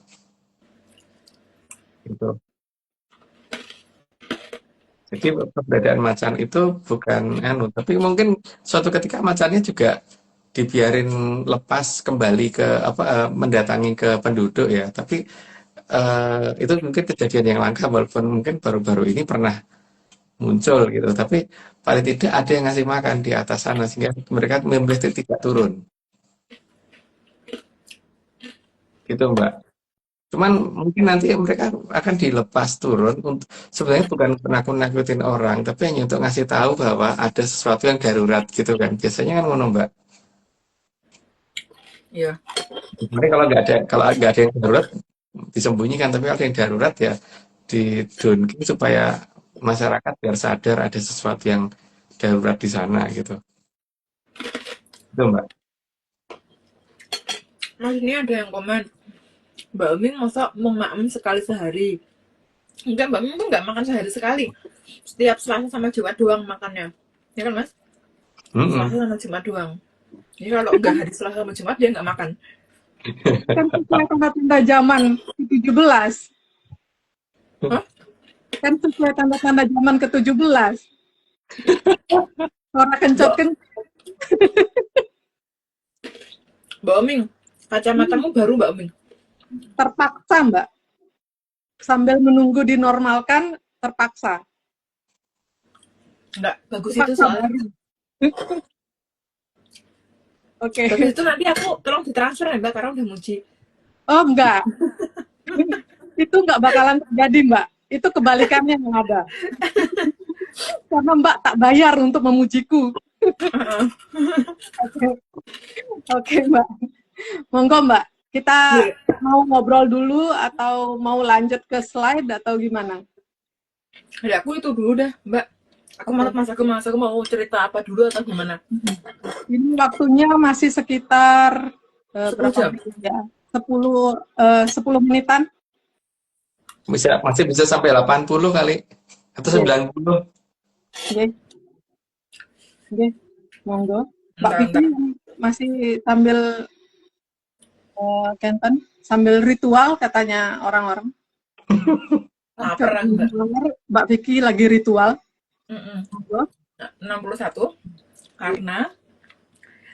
gitu. Jadi keberadaan macan itu bukan tapi mungkin suatu ketika macannya juga dibiarin lepas kembali ke mendatangi ke penduduk ya. Tapi itu mungkin kejadian yang langka, walaupun mungkin baru-baru ini pernah muncul gitu. Tapi paling tidak ada yang ngasih makan di atas sana sehingga mereka memilih tidak turun. Gitu, Mbak. Cuman mungkin nanti mereka akan dilepas turun untuk sebenarnya bukan nakut-nakutin orang, tapi hanya untuk ngasih tahu bahwa ada sesuatu yang darurat gitu kan. Biasanya kan ngono, Mbak. Iya. Tapi kalau nggak ada yang darurat disembunyikan, tapi kalau ada yang darurat ya didunking supaya masyarakat biar sadar ada sesuatu yang darurat di sana gitu. Itu, Mbak. Mas, ini ada yang komen, Mbak Ming masa mau makan sekali sehari? Enggak, Mbak Ming tuh nggak makan sehari sekali. Setiap Selasa sama Jumat doang makannya. Ya kan, Mas? Selasa sama Jumat doang. Jadi kalau nggak hari Selasa sama Jumat, dia nggak makan. Kan sesuai tanda-tanda zaman ke-17. Hah? Kan sesuai tanda-tanda zaman ke-17. Suara kencot kan. Mbak Ming, kacamatamu baru, Mbak Ming? Terpaksa, Mbak. Sambil menunggu dinormalkan, terpaksa. Enggak, bagus Terpaksa itu soalnya. baru. Oke. Bagus itu nanti aku tolong ditransfer ya, Mbak, karena udah muji. Oh, enggak. Itu enggak bakalan terjadi, Mbak. Itu kebalikannya yang ada. Karena Mbak tak bayar untuk memujiku. Oke. Oke, Mbak. Monggo, Mbak. Kita mau ngobrol dulu atau mau lanjut ke slide atau gimana? Ada aku itu dulu dah, Mbak. Aku mau cerita apa dulu atau gimana? Ini waktunya masih sekitar 10 jam. Ya? 10 menitan. Masih bisa sampai 80 kali atau 90. Oke. Oke. Monggo. Mbak Enggak. Vicky masih sambil Kenten, sambil ritual katanya orang-orang. Lapar, Mbak. Mbak Vicky lagi ritual. 61 karena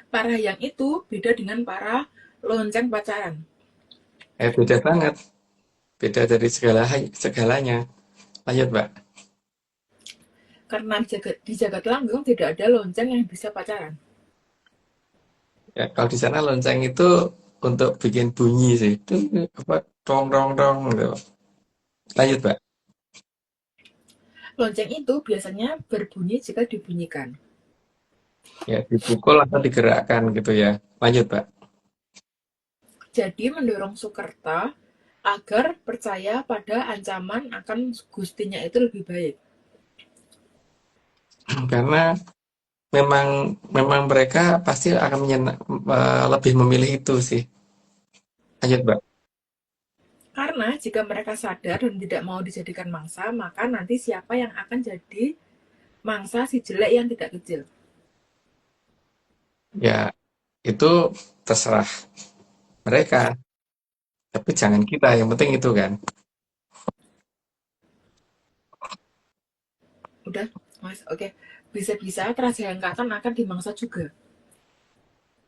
para yang itu beda dengan para lonceng pacaran. Beda banget. Beda dari segalanya. Lanjut, Mbak. Karena di Jagat Langgeng tidak ada lonceng yang bisa pacaran. Ya, kalau di sana lonceng itu untuk bikin bunyi sih. Itu apa? Dong dong dong gitu. Lanjut, Mbak. Lonceng itu biasanya berbunyi jika dibunyikan. Ya, dipukul atau digerakkan gitu ya. Lanjut, Mbak. Jadi mendorong Sukerta agar percaya pada ancaman akan gustinya itu lebih baik. Karena memang mereka pasti akan lebih memilih itu sih. Lanjut, Mbak. Karena jika mereka sadar dan tidak mau dijadikan mangsa, maka nanti siapa yang akan jadi mangsa si jelek yang tidak kecil? Ya, itu terserah mereka. Tapi jangan kita, yang penting itu kan. Udah, Mas. Oke. Bisa-bisa Raja Angkatan akan dimangsa juga.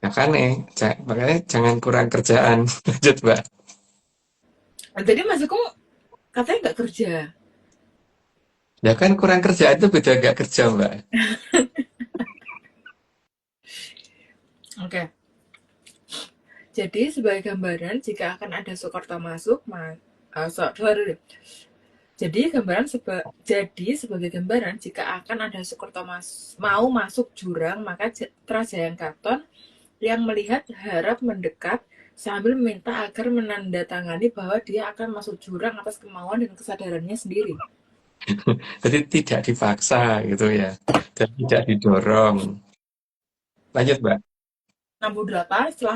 Makanya jangan kurang kerjaan. Lanjut, Mbak. Jadi Mas Agung katanya nggak kerja. Ya kan kurang kerjaan itu beda nggak kerja, Mbak. Oke. Jadi sebagai gambaran jika akan ada Soekarno masuk, jadi sebagai gambaran jika akan ada Soekarno mau masuk jurang, maka Trajaya Katon yang melihat harap mendekat sambil meminta agar menandatangani bahwa dia akan masuk jurang atas kemauan dan kesadarannya sendiri. Jadi tidak dipaksa gitu ya. Dan tidak didorong. Lanjut, Mbak. 68 setelah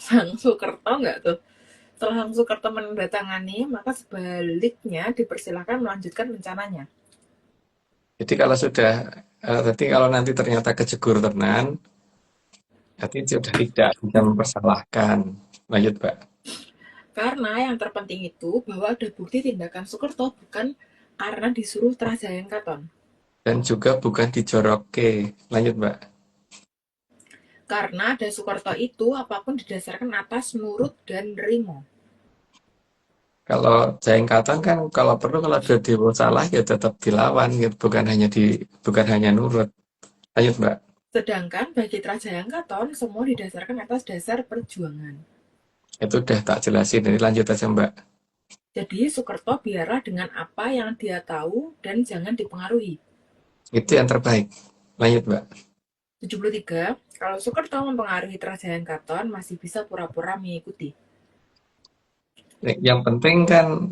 Sang Soekarno enggak tuh? Setelah Sang Soekarno menandatangani, maka sebaliknya dipersilakan melanjutkan rencananya. Jadi kalau nanti ternyata kejegur tenan, berarti sudah tidak bisa mempersalahkan. Lanjut, Mbak. Karena yang terpenting itu bahwa ada bukti tindakan Soekarno bukan karena disuruh Trajaya Katon. Dan juga bukan dijoroke. Lanjut, Mbak. Karena ada Soekarno itu apapun didasarkan atas nurut dan rimo. Kalau Jaengkatan kan kalau perlu kalau ada dewa salah ya tetap dilawan gitu, bukan hanya nurut. Lanjut, Mbak. Sedangkan bagi Trajaya Katon semua didasarkan atas dasar perjuangan. Itu udah tak jelasin, jadi lanjut aja, Mbak. Jadi Soekarno biarlah dengan apa yang dia tahu dan jangan dipengaruhi. Itu yang terbaik. Lanjut, Mbak. 73. Kalau Soekarno mempengaruhi Trajaya Katon masih bisa pura-pura mengikuti. Yang penting kan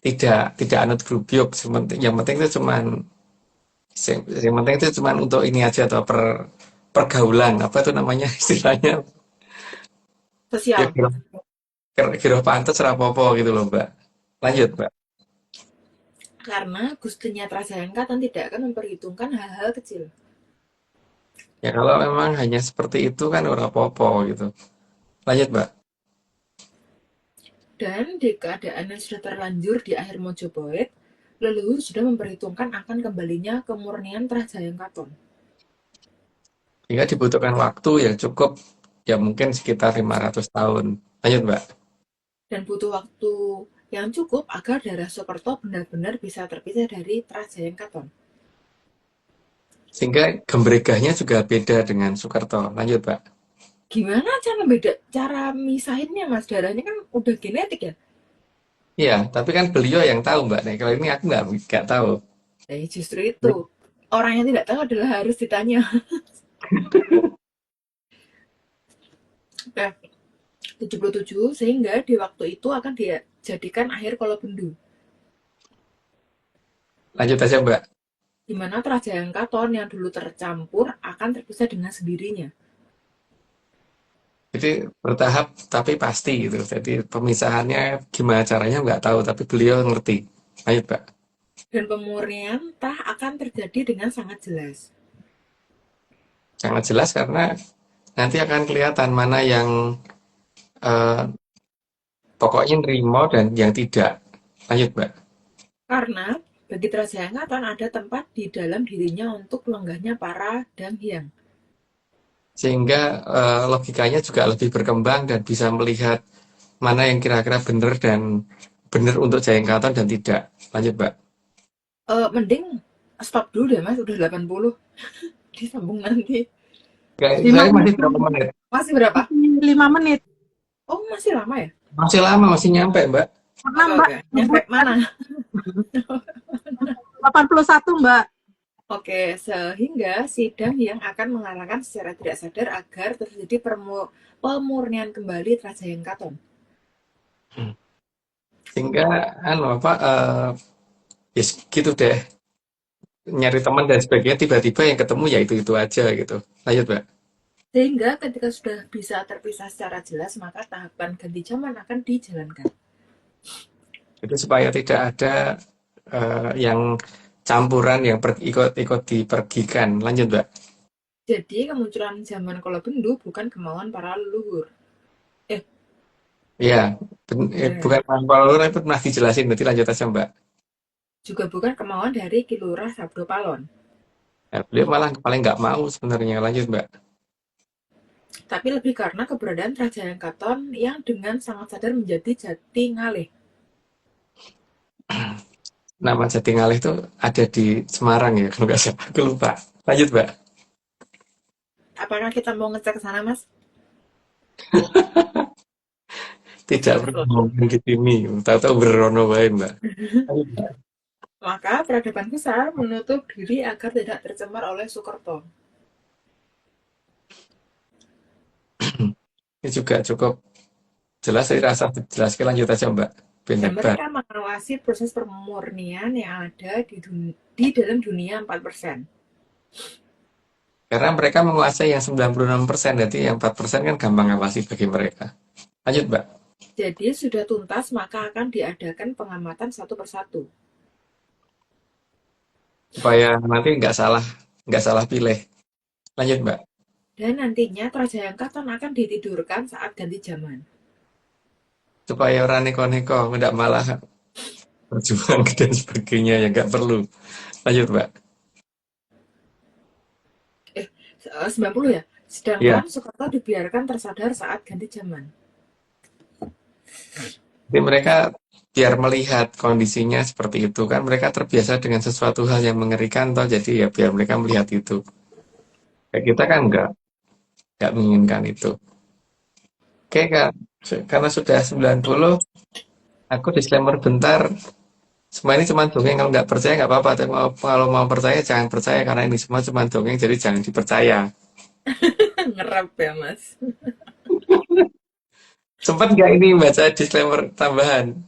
tidak anut grubyuk. Yang penting itu cuman untuk ini aja atau pergaulan apa itu namanya istilahnya ya Sosial. kira pantas rapopo gitu loh, Mbak. Lanjut, Mbak. Karena gustinya Trajaya Katon tidak akan memperhitungkan hal-hal kecil. Ya kalau memang hanya seperti itu kan ora apa-apa gitu. Lanjut, Mbak. Dan di keadaan yang sudah terlanjur di akhir Mojopahit, leluhur sudah memperhitungkan akan kembalinya kemurnian Trajaya Katon. Hingga dibutuhkan waktu yang cukup, ya mungkin sekitar 500 tahun. Lanjut, Mbak. Dan butuh waktu yang cukup agar darah Soekarno benar-benar bisa terpisah dari Trajaya Katon. Sehingga gembregahnya juga beda dengan Soekarno. Lanjut, Mbak. Gimana cara misahinnya, Mas? Darahnya kan udah genetik ya? Iya, tapi kan beliau yang tahu, Mbak. Nah, kalau ini aku nggak tahu. Justru itu. Orang yang tidak tahu adalah harus ditanya. Oke. 77, sehingga di waktu itu akan dijadikan akhir Kolobendu. Lanjut aja, Mbak. Di mana Trajaya Katon yang dulu tercampur akan terpisah dengan sendirinya. Jadi bertahap tapi pasti gitu. Jadi pemisahannya gimana caranya nggak tahu, tapi beliau ngerti. Lanjut, Mbak. Dan pemurnian tah akan terjadi dengan sangat jelas. Sangat jelas karena nanti akan kelihatan mana yang pokoknya nerimo dan yang tidak. Lanjut, Mbak. Karena bagi Trajaya Katon ada tempat di dalam dirinya untuk lenggahnya para Danghyang. Sehingga logikanya juga lebih berkembang dan bisa melihat mana yang kira-kira benar untuk Jaengkaton dan tidak. Lanjut, Mbak. Mending stop dulu deh, Mas. Udah 80. Disambung nanti. Saya masih berapa menit? Masih berapa? 5 menit. Oh, masih lama ya? Masih lama, masih nyampe, Mbak. Karena Mbak, Nyampe mana? 81 Mbak. Oke, sehingga sidang yang akan mengarahkan secara tidak sadar agar terjadi pemurnian kembali Trajaya Katon. Sehingga ya gitu deh. Nyari teman dan sebagainya tiba-tiba yang ketemu ya itu aja gitu. Lanjut, Mbak. Sehingga ketika sudah bisa terpisah secara jelas, maka tahapan ganti zaman akan dijalankan. Itu supaya tidak ada yang campuran yang ikut-ikut dipergikan. Lanjut, Mbak. Jadi kemunculan zaman Kolobendu bukan kemauan para leluhur. Iya, Benar. bukan kalau itu pernah dijelasin, berarti lanjut aja, Mbak. Juga bukan kemauan dari Ki Lurah Sabdo Palon. Nah, beliau malah paling nggak mau sebenarnya. Lanjut, Mbak. Tapi lebih karena keberadaan Trajayang Katon yang dengan sangat sadar menjadi jati ngalih. Nama Jatingalih itu ada di Semarang ya, kalau nggak salah. Aku lupa. Lanjut, Mbak. Apakah kita mau ngecek ke sana, Mas? Tidak perlu mengintimi, tahu-tahu berono wae, Mbak. Lanjut, Mbak. Maka peradaban besar menutup diri agar tidak tercemar oleh Soekerto. Ini juga cukup jelas, saya rasa dijelaskan. Lanjut aja, Mbak. Dan Benyebar. mereka mengawasi proses pemurnian yang ada di dalam dunia 4%. Karena mereka menguasai yang 96%, berarti yang 4% kan gampang ngawasi bagi mereka. Lanjut, Mbak. Jadi sudah tuntas maka akan diadakan pengamatan satu persatu. Supaya nanti nggak salah pilih. Lanjut, Mbak. Dan nantinya Trajayang Katon akan ditidurkan saat ganti zaman. Supaya orang neko-neko, nggak malah berjuang dan sebagainya yang nggak perlu. Lanjut, Mbak. 90 ya. Iya, Sedangkan Soekarno dibiarkan tersadar saat ganti zaman. jadi mereka biar melihat kondisinya seperti itu kan mereka terbiasa dengan sesuatu hal yang mengerikan toh jadi ya biar mereka melihat itu. Kayak kita kan nggak menginginkan itu. Oke Kak, karena sudah 90, aku disclaimer bentar. Semua ini cuma dongeng, kalau nggak percaya nggak apa-apa. Tapi kalau mau percaya jangan percaya karena ini semua cuma dongeng jadi jangan dipercaya. Ngerap ya, Mas. Sempat nggak ini baca disclaimer tambahan?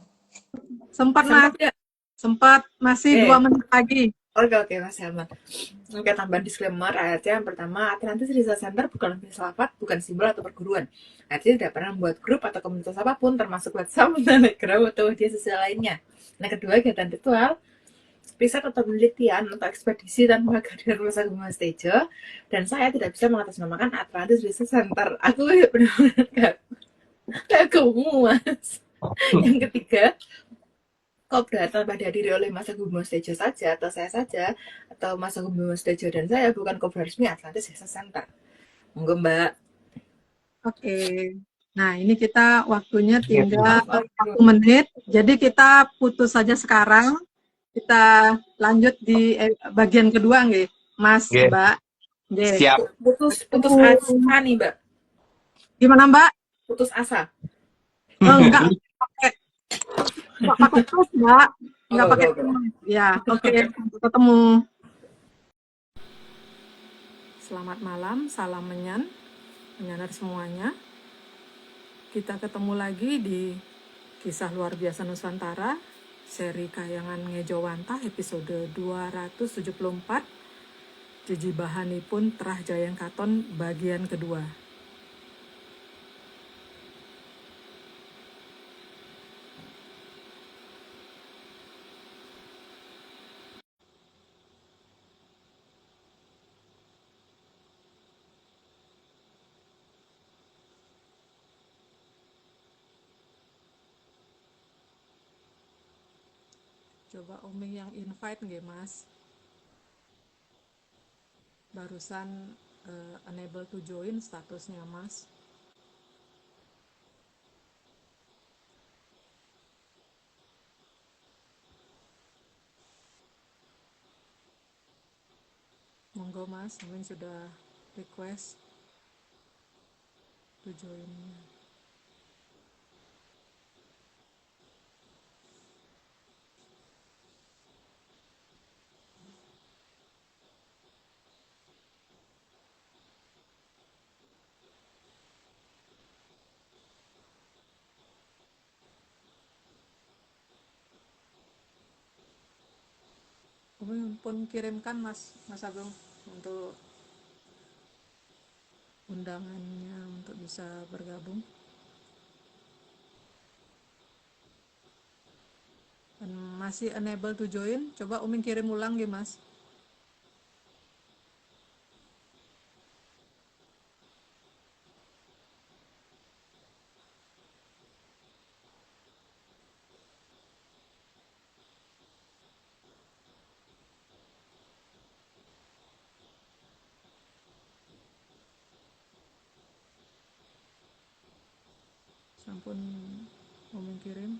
Sempat Sempat Mas, ya? sempat masih 2 menit lagi. Oke, Mas Helman. Oke, tambahan disclaimer. Ayatnya yang pertama, Atlantis Research Center bukan filsafat, bukan simbol atau perguruan. Artinya tidak pernah membuat grup atau komunitas apapun, termasuk WhatsApp, Telegram, atau media sosial lainnya. Nah, kedua, kegiatan ritual, riset atau penelitian atau ekspedisi tanpa kehadiran Masa Guma Tejo, dan saya tidak bisa mengatasnamakan Atlantis Research Center. Aku benar-benar kayak kamu, Mas. Yang ketiga, Kopdar tanpa dihadiri oleh Mas Agung Bimo Tejo saja, atau saya saja, atau Mas Agung Bimo Tejo dan saya bukan Kopdar resmi Atlantis Research Center. Monggo, Mbak. Oke. Nah, ini kita waktunya Iya, tinggal 1 menit. Jadi kita putus saja sekarang. Kita lanjut di bagian kedua nggih, Mas, Oke, Mbak. Nggih. siap. Putus asa nih, Mbak. Gimana, Mbak? Putus asa. Oh, enggak pakai terus, Mbak. Enggak pakai Oke. ya. Oke, sampai ketemu. Selamat malam, salam menyanar semuanya. Kita ketemu lagi di Kisah Luar Biasa Nusantara, seri Kahyangan Ngejowantah, episode 274, Jejibahanipun Trah Jayang Katon, bagian kedua. Coba Umi yang invite nggih, Mas. Barusan unable to join statusnya, Mas. Monggo, Mas, Umi sudah request to join. Umi pun kirimkan Mas Agung untuk undangannya untuk bisa bergabung. Dan masih unable to join, coba Umi kirim ulang ya Mas. Sampun Umi kirim.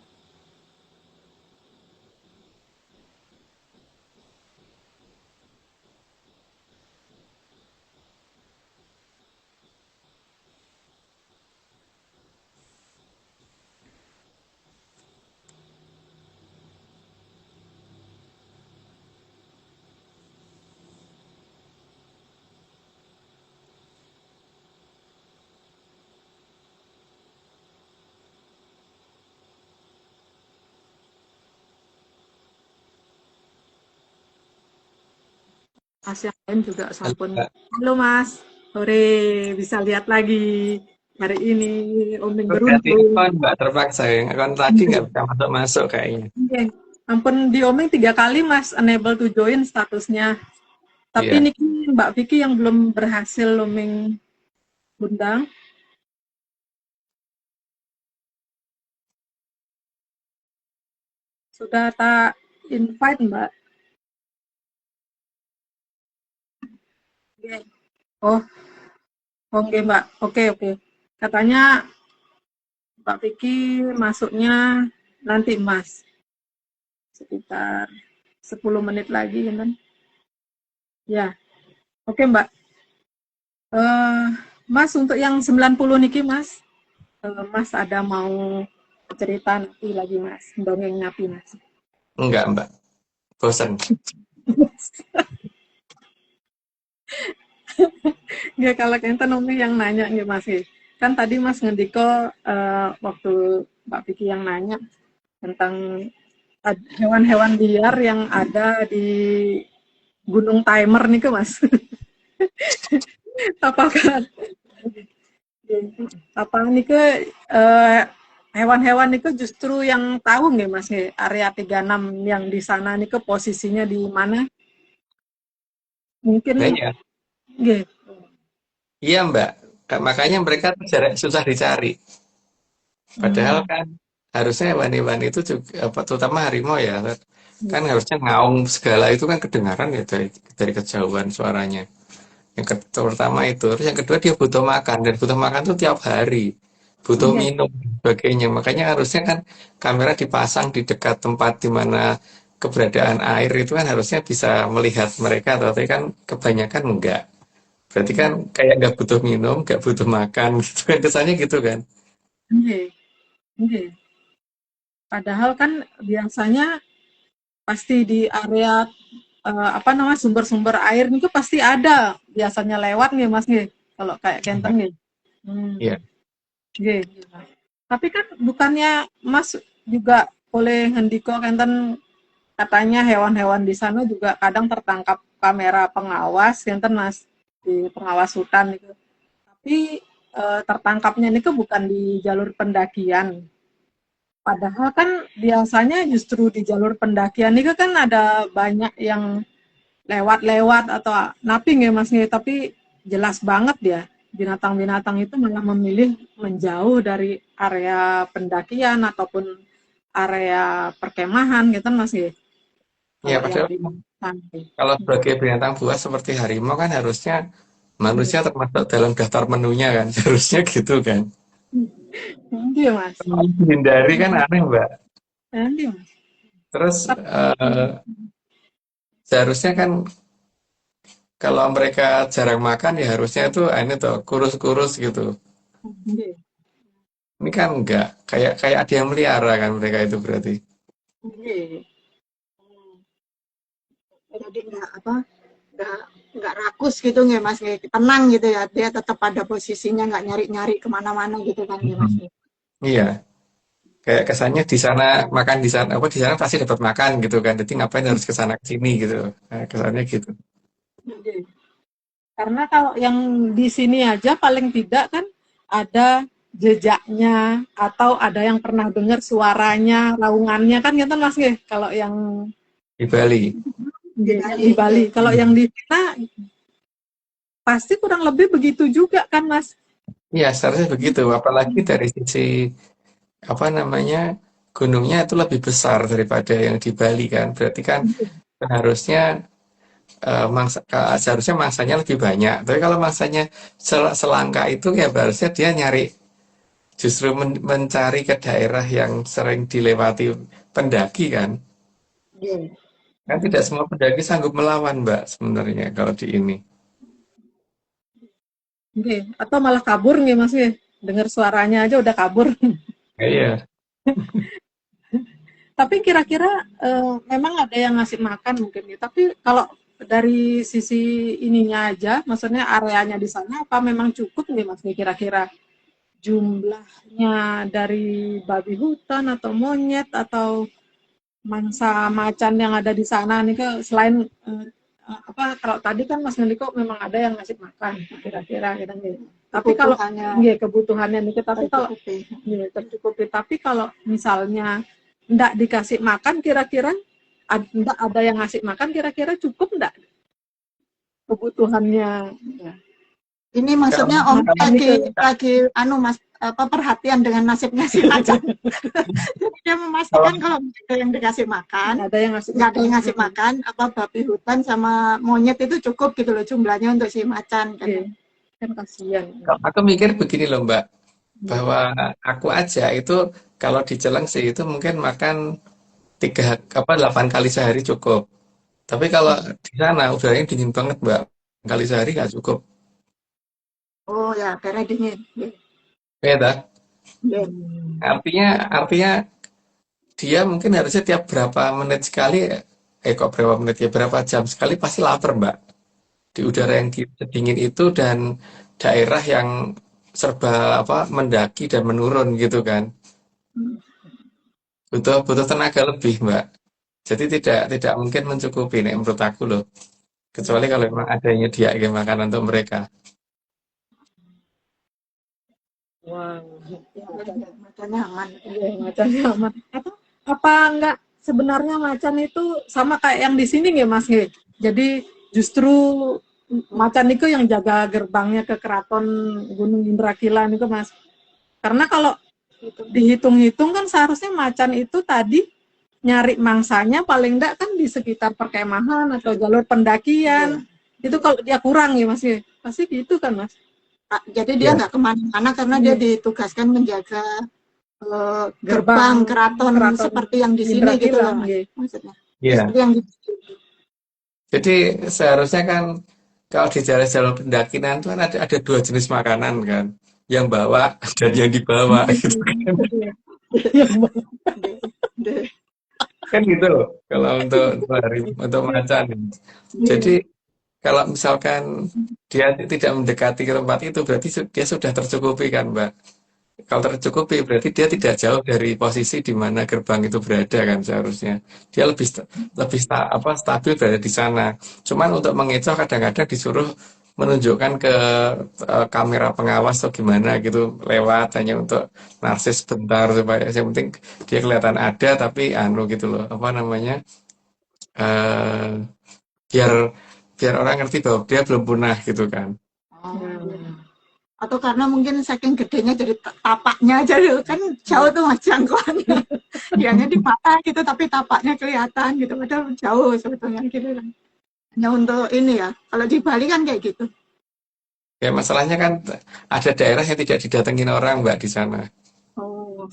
Mas yang lain juga Halo, sampun. Mbak. Halo Mas, sore bisa lihat lagi hari ini Oming Terus ganti beruntung. akun, Mbak, terpaksa ya. Akun lagi nggak bisa masuk-masuk kayaknya. Oke. Ampun di Oming 3 kali Mas unable to join statusnya. Tapi Iya. ini Mbak Vicky yang belum berhasil Oming undang. Sudah tak invite Mbak. Oke. Oh, oke Mbak. Oke. Katanya Mbak Vicky masuknya nanti Mas. Sekitar 10 menit lagi kan. Ya, oke Mbak. Eh, Mas untuk yang 90 niki Mas, Mas ada mau cerita nanti lagi Mas, dongeng napi Mas. Enggak, Mbak. Bosan. Nggak kalau kenten Umi yang nanya nggih Mas. Kan tadi Mas ngendiko waktu Mbak Vicky yang nanya tentang hewan-hewan liar yang ada di Gunung Timer nih ke Mas. Apakah apa nih ke hewan-hewan itu justru yang tahu nggak Mas area 36 yang di sana nih ke posisinya di mana? Mungkin Nah, iya. nggih. Iya, Mbak. Makanya mereka tuh susah dicari. Padahal Hmm. kan harusnya hewan-hewan itu juga, terutama harimau ya, kan harusnya ngaung segala itu kan kedengaran ya dari kejauhan suaranya. Pertama itu, terus yang kedua dia butuh makan dan butuh makan tuh tiap hari, butuh Nggih. minum dan sebagainya. Makanya harusnya kan kamera dipasang di dekat tempat di mana keberadaan air itu kan harusnya bisa melihat mereka, tapi kan kebanyakan enggak. Berarti kan kayak nggak butuh minum, nggak butuh makan gitu kan kesannya gitu kan. Nggih. Nggih. Padahal kan biasanya pasti di area apa namanya sumber-sumber air itu pasti ada biasanya lewat nih Mas nih kalau kayak kenten Iya. nih. Hmm. Iya. Nggih. Tapi kan bukannya Mas juga boleh ngendiko kenten katanya hewan-hewan di sana juga kadang tertangkap kamera pengawas kenten Mas di pengawas hutan itu. Tapi tertangkapnya ini bukan di jalur pendakian. Padahal kan biasanya justru di jalur pendakian itu kan ada banyak yang lewat-lewat atau napping ya Mas nih, tapi jelas banget ya binatang-binatang itu malah memilih menjauh dari area pendakian ataupun area perkemahan gitu Mas nih. Ya Kalau yang padahal di pantai. kalau sebagai binatang buas seperti harimau kan harusnya manusia termasuk dalam daftar menunya kan, harusnya gitu kan. Iya Mas. Dihindari kan aneh, Mbak. Nanti Mas. Terus Tapi, seharusnya kan kalau mereka jarang makan ya harusnya itu ini tuh kurus-kurus gitu. iya. Ini kan enggak, kayak kayak ada yang melihara kan mereka itu berarti. Iya. Jadi nggak apa nggak nggak rakus gitu nggak Mas nggak tenang gitu ya dia tetap pada posisinya nggak nyari-nyari kemana-mana gitu kan nggak Mas. Mhm. Iya, kayak kesannya di sana makan di sana apa di sana pasti dapat makan gitu kan. Jadi ngapain harus ke sana ke sini gitu. Nah, kesannya gitu. Oke. Karena kalau yang di sini aja paling tidak kan ada jejaknya atau ada yang pernah dengar suaranya, raungannya kan gitu Mas nggih. Kalau yang di Bali. di Bali, kalau yang di sana pasti kurang lebih begitu juga kan Mas? Iya, seharusnya begitu. Apalagi dari sisi apa namanya gunungnya itu lebih besar daripada yang di Bali kan. Berarti kan seharusnya seharusnya mangsanya lebih banyak. Tapi kalau mangsanya selangka itu ya harusnya dia nyari justru mencari ke daerah yang sering dilewati pendaki kan. Iya. Kan tidak semua pendaki sanggup melawan, Mbak, sebenarnya kalau di ini. Oke. Atau malah kabur nih Mas nggih. Dengar suaranya aja udah kabur. Iya. Tapi kira-kira memang ada yang ngasih makan mungkin ya. Tapi kalau dari sisi ininya aja, maksudnya areanya di sana apa memang cukup nih Mas nih kira-kira jumlahnya dari babi hutan atau monyet atau mangsa macan yang ada di sana nih ke selain apa kalau tadi kan Mas Ngendiko memang ada yang ngasih makan kira-kira gitu nih. Tapi kalau iya kebutuhannya nih tapi kalau iya tercukupi tapi kalau misalnya ndak dikasih makan kira-kira ndak ada yang ngasih makan kira-kira cukup ndak kebutuhannya ya. Ini maksudnya Om lagi Mas apa perhatian dengan nasibnya si macan. Jadi dia memastikan kalau ada yang dikasih makan, ada yang nggak ada yang ngasih makan, apa babi hutan sama monyet itu cukup gitu loh jumlahnya untuk si macan kan. Kan kasihan. Aku mikir begini loh Mbak, bahwa aku aja itu kalau di Celengsi itu mungkin makan 8 kali sehari cukup. Tapi kalau di sana udaranya dingin banget Mbak, kali sehari nggak cukup. Oh ya, karena dingin. Beda. Artinya dia mungkin harusnya tiap berapa menit sekali, berapa menit ya, berapa jam sekali pasti lapar Mbak. Di udara yang dingin itu dan daerah yang serba mendaki dan menurun gitu kan. Butuh tenaga lebih Mbak. Jadi tidak mungkin mencukupi nih menurut aku loh. Kecuali kalau memang ada yang nyediain makanan untuk mereka. Wow, macannya aman. Iya, macannya aman. Apa enggak sebenarnya macan itu sama kayak yang di sini nggih Mas nggih? Jadi justru macan itu yang jaga gerbangnya ke keraton Gunung Indrakila niku Mas. Karena kalau dihitung-hitung kan seharusnya macan itu tadi nyari mangsanya paling enggak kan di sekitar perkemahan atau jalur pendakian. Itu kalau dia kurang ya Mas ya. Pasti gitu kan Mas. Jadi dia nggak kemana-mana karena dia ditugaskan menjaga gerbang keraton seperti yang di sini gitu loh maksudnya. Iya. Jadi seharusnya kan kalau di jalan-jalan pendakian itu kan ada 2 jenis makanan kan, yang bawa dan yang dibawa gitu kan. Kan gitu loh kalau untuk macan. Jadi kalau misalkan dia tidak mendekati ke tempat itu berarti dia sudah tercukupi kan Mbak. Kalau tercukupi berarti dia tidak jauh dari posisi di mana gerbang itu berada kan seharusnya. Dia lebih stabil berada di sana. Cuman untuk mengecoh kadang-kadang disuruh menunjukkan ke kamera pengawas atau gimana gitu lewat hanya untuk narsis bentar supaya yang penting dia kelihatan ada tapi gitu loh biar orang ngerti bahwa dia belum punah gitu kan. Atau karena mungkin saking gedenya jadi tapaknya aja loh kan jauh tuh Mas jangkauannya. Dianya di mata gitu tapi tapaknya kelihatan gitu padahal jauh sebetulnya gitu kan. Hanya untuk ini ya. Kalau di Bali kan kayak gitu. Ya masalahnya kan ada daerah yang tidak didatengin orang Mbak di sana. Oh.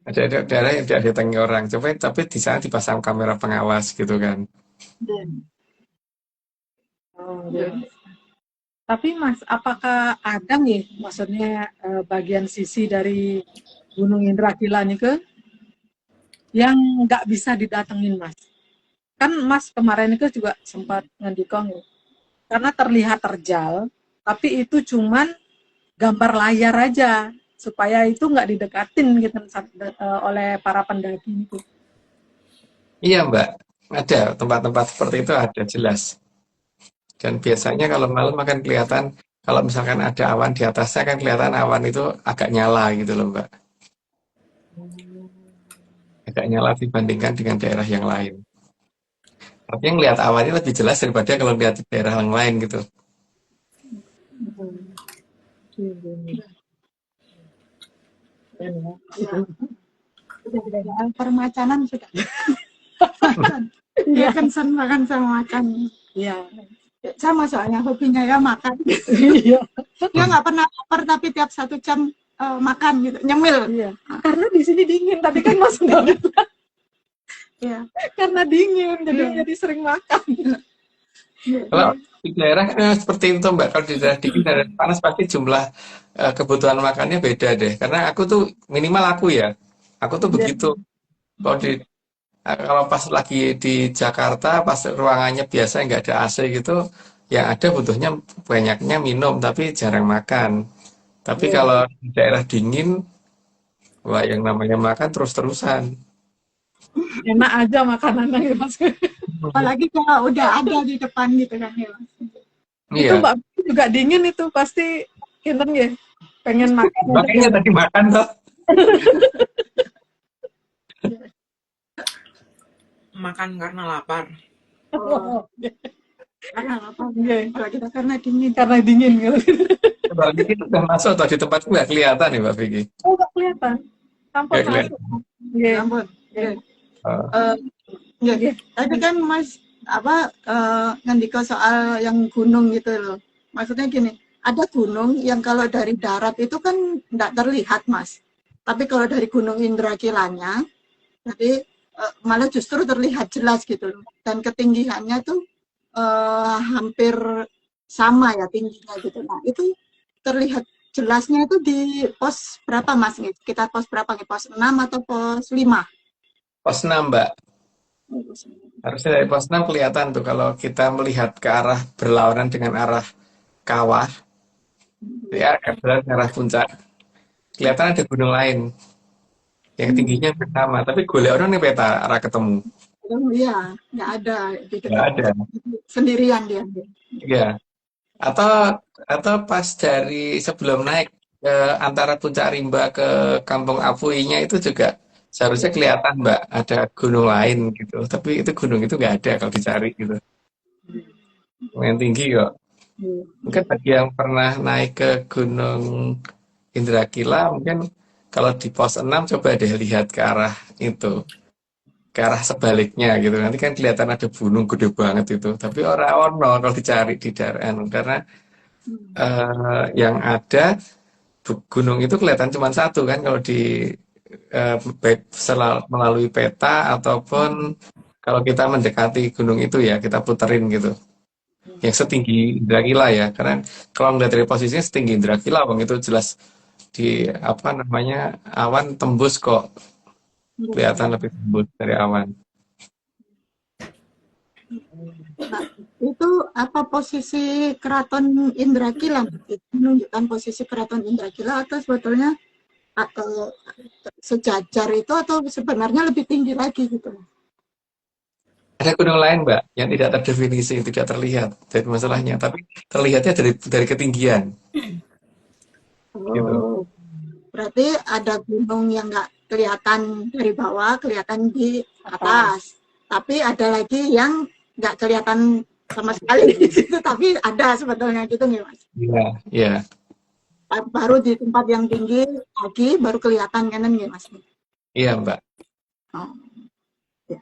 Ada daerah yang tidak didatangi orang. Tapi di sana dipasang kamera pengawas gitu kan. Tapi Mas, apakah ada nih, maksudnya bagian sisi dari Gunung Indrakila nih yang nggak bisa didatengin Mas? Kan Mas kemarin itu juga sempat ngendikong karena terlihat terjal, tapi itu cuman gambar layar aja supaya itu nggak didekatin gitu oleh para pendaki itu. Iya Mbak, ada tempat-tempat seperti itu ada jelas. Dan biasanya kalau malam akan kelihatan, kalau misalkan ada awan di atasnya kan kelihatan awan itu agak nyala gitu loh Mbak. Agak nyala dibandingkan dengan daerah yang lain. Tapi yang lihat awannya lebih jelas daripada kalau lihat di daerah yang lain gitu. Ya, permacanan sudah. Dia concern makan sama makan. Iya. Sama soalnya hobinya ya makan. Iya. Dia nggak pernah lapar tapi tiap 1 jam makan gitu, nyemil. Iya. Karena di sini dingin, tadi kan Mas udah bilang. Iya. Karena dingin, Iya. jadi sering makan. Kalau di daerah seperti itu Mbak, kalau di daerah dingin dan panas pasti jumlah kebutuhan makannya beda deh. Karena aku tuh minimal aku tuh begitu. Kalau pas lagi di Jakarta, pas ruangannya biasa nggak ada AC gitu, yang ada butuhnya banyaknya minum tapi jarang makan. Tapi kalau di daerah dingin, wah yang namanya makan terus-terusan. Enak aja makanannya ya Mas. Apalagi kalau udah ada di depan gitu kan ya. Itu Iya, Mbak juga dingin itu pasti kinten ya. Pengen makan. makanya tadi makan tuh. Makan karena lapar. Oh, karena apa? Iya. Kalau kita karena dingin. Karena dingin gitu. Mbak Vicky udah masuk atau di tempatku nggak kelihatan nih Mbak Vicky? Oh, nggak kelihatan. Tampil Nggak kelihatan. masuk. Ya Iya. ampun. Iya. Oh. Iya. Tadi kan Mas ngendika soal yang gunung gitu loh. Maksudnya gini, ada gunung yang kalau dari darat itu kan nggak terlihat Mas. Tapi kalau dari Gunung Indrakilanya, jadi malah justru terlihat jelas gitu loh. Dan ketinggiannya tuh hampir sama ya tingginya gitu. Nah itu terlihat jelasnya itu di pos berapa Mas? Kita pos berapa nih? Pos 6 atau pos 5? Pos 6 Mbak. Harusnya dari pos 6 kelihatan tuh kalau kita melihat ke arah berlawanan dengan arah kawah, ya ke arah puncak. Kelihatan ada gunung lain yang tingginya sama, tapi golek orang nih peta arah ketemu. Iya, nggak ada di Nggak dekat ada. sendirian dia. Iya. Atau pas dari sebelum naik ke antara puncak Rimba ke Kampung Apuinya itu juga seharusnya kelihatan Mbak ada gunung lain gitu. Tapi itu gunung itu nggak ada kalau dicari gitu. Yang tinggi kok. Mungkin bagi yang pernah naik ke Gunung Indrakila, mungkin kalau di pos 6 coba deh lihat ke arah itu, ke arah sebaliknya gitu. Nanti kan kelihatan ada gunung gede banget itu. Tapi orang kalau dicari di daerah karena yang ada gunung itu kelihatan cuma satu kan kalau di baik melalui peta ataupun kalau kita mendekati gunung itu ya kita puterin gitu. Yang setinggi Indrakila ya, karena kalau melihat dari posisinya setinggi Indrakila, bang itu jelas di awan tembus kok, kelihatan lebih tembus dari awan. Nah, itu apa posisi keraton Indrakila? Itu menunjukkan posisi keraton Indrakila atau sebetulnya atau sejajar itu atau sebenarnya lebih tinggi lagi gitu? Ada gunung lain Mbak yang tidak terdefinisi, tidak terlihat dari masalahnya, tapi terlihatnya dari ketinggian. Gitu. Oh, berarti ada gunung yang nggak kelihatan dari bawah, kelihatan di atas. Tapi ada lagi yang nggak kelihatan sama sekali gitu, tapi ada sebetulnya gitu nih Mas. Iya, iya. Baru di tempat yang tinggi lagi baru kelihatan kan nih Mas. Iya Mbak. Oh. Ya.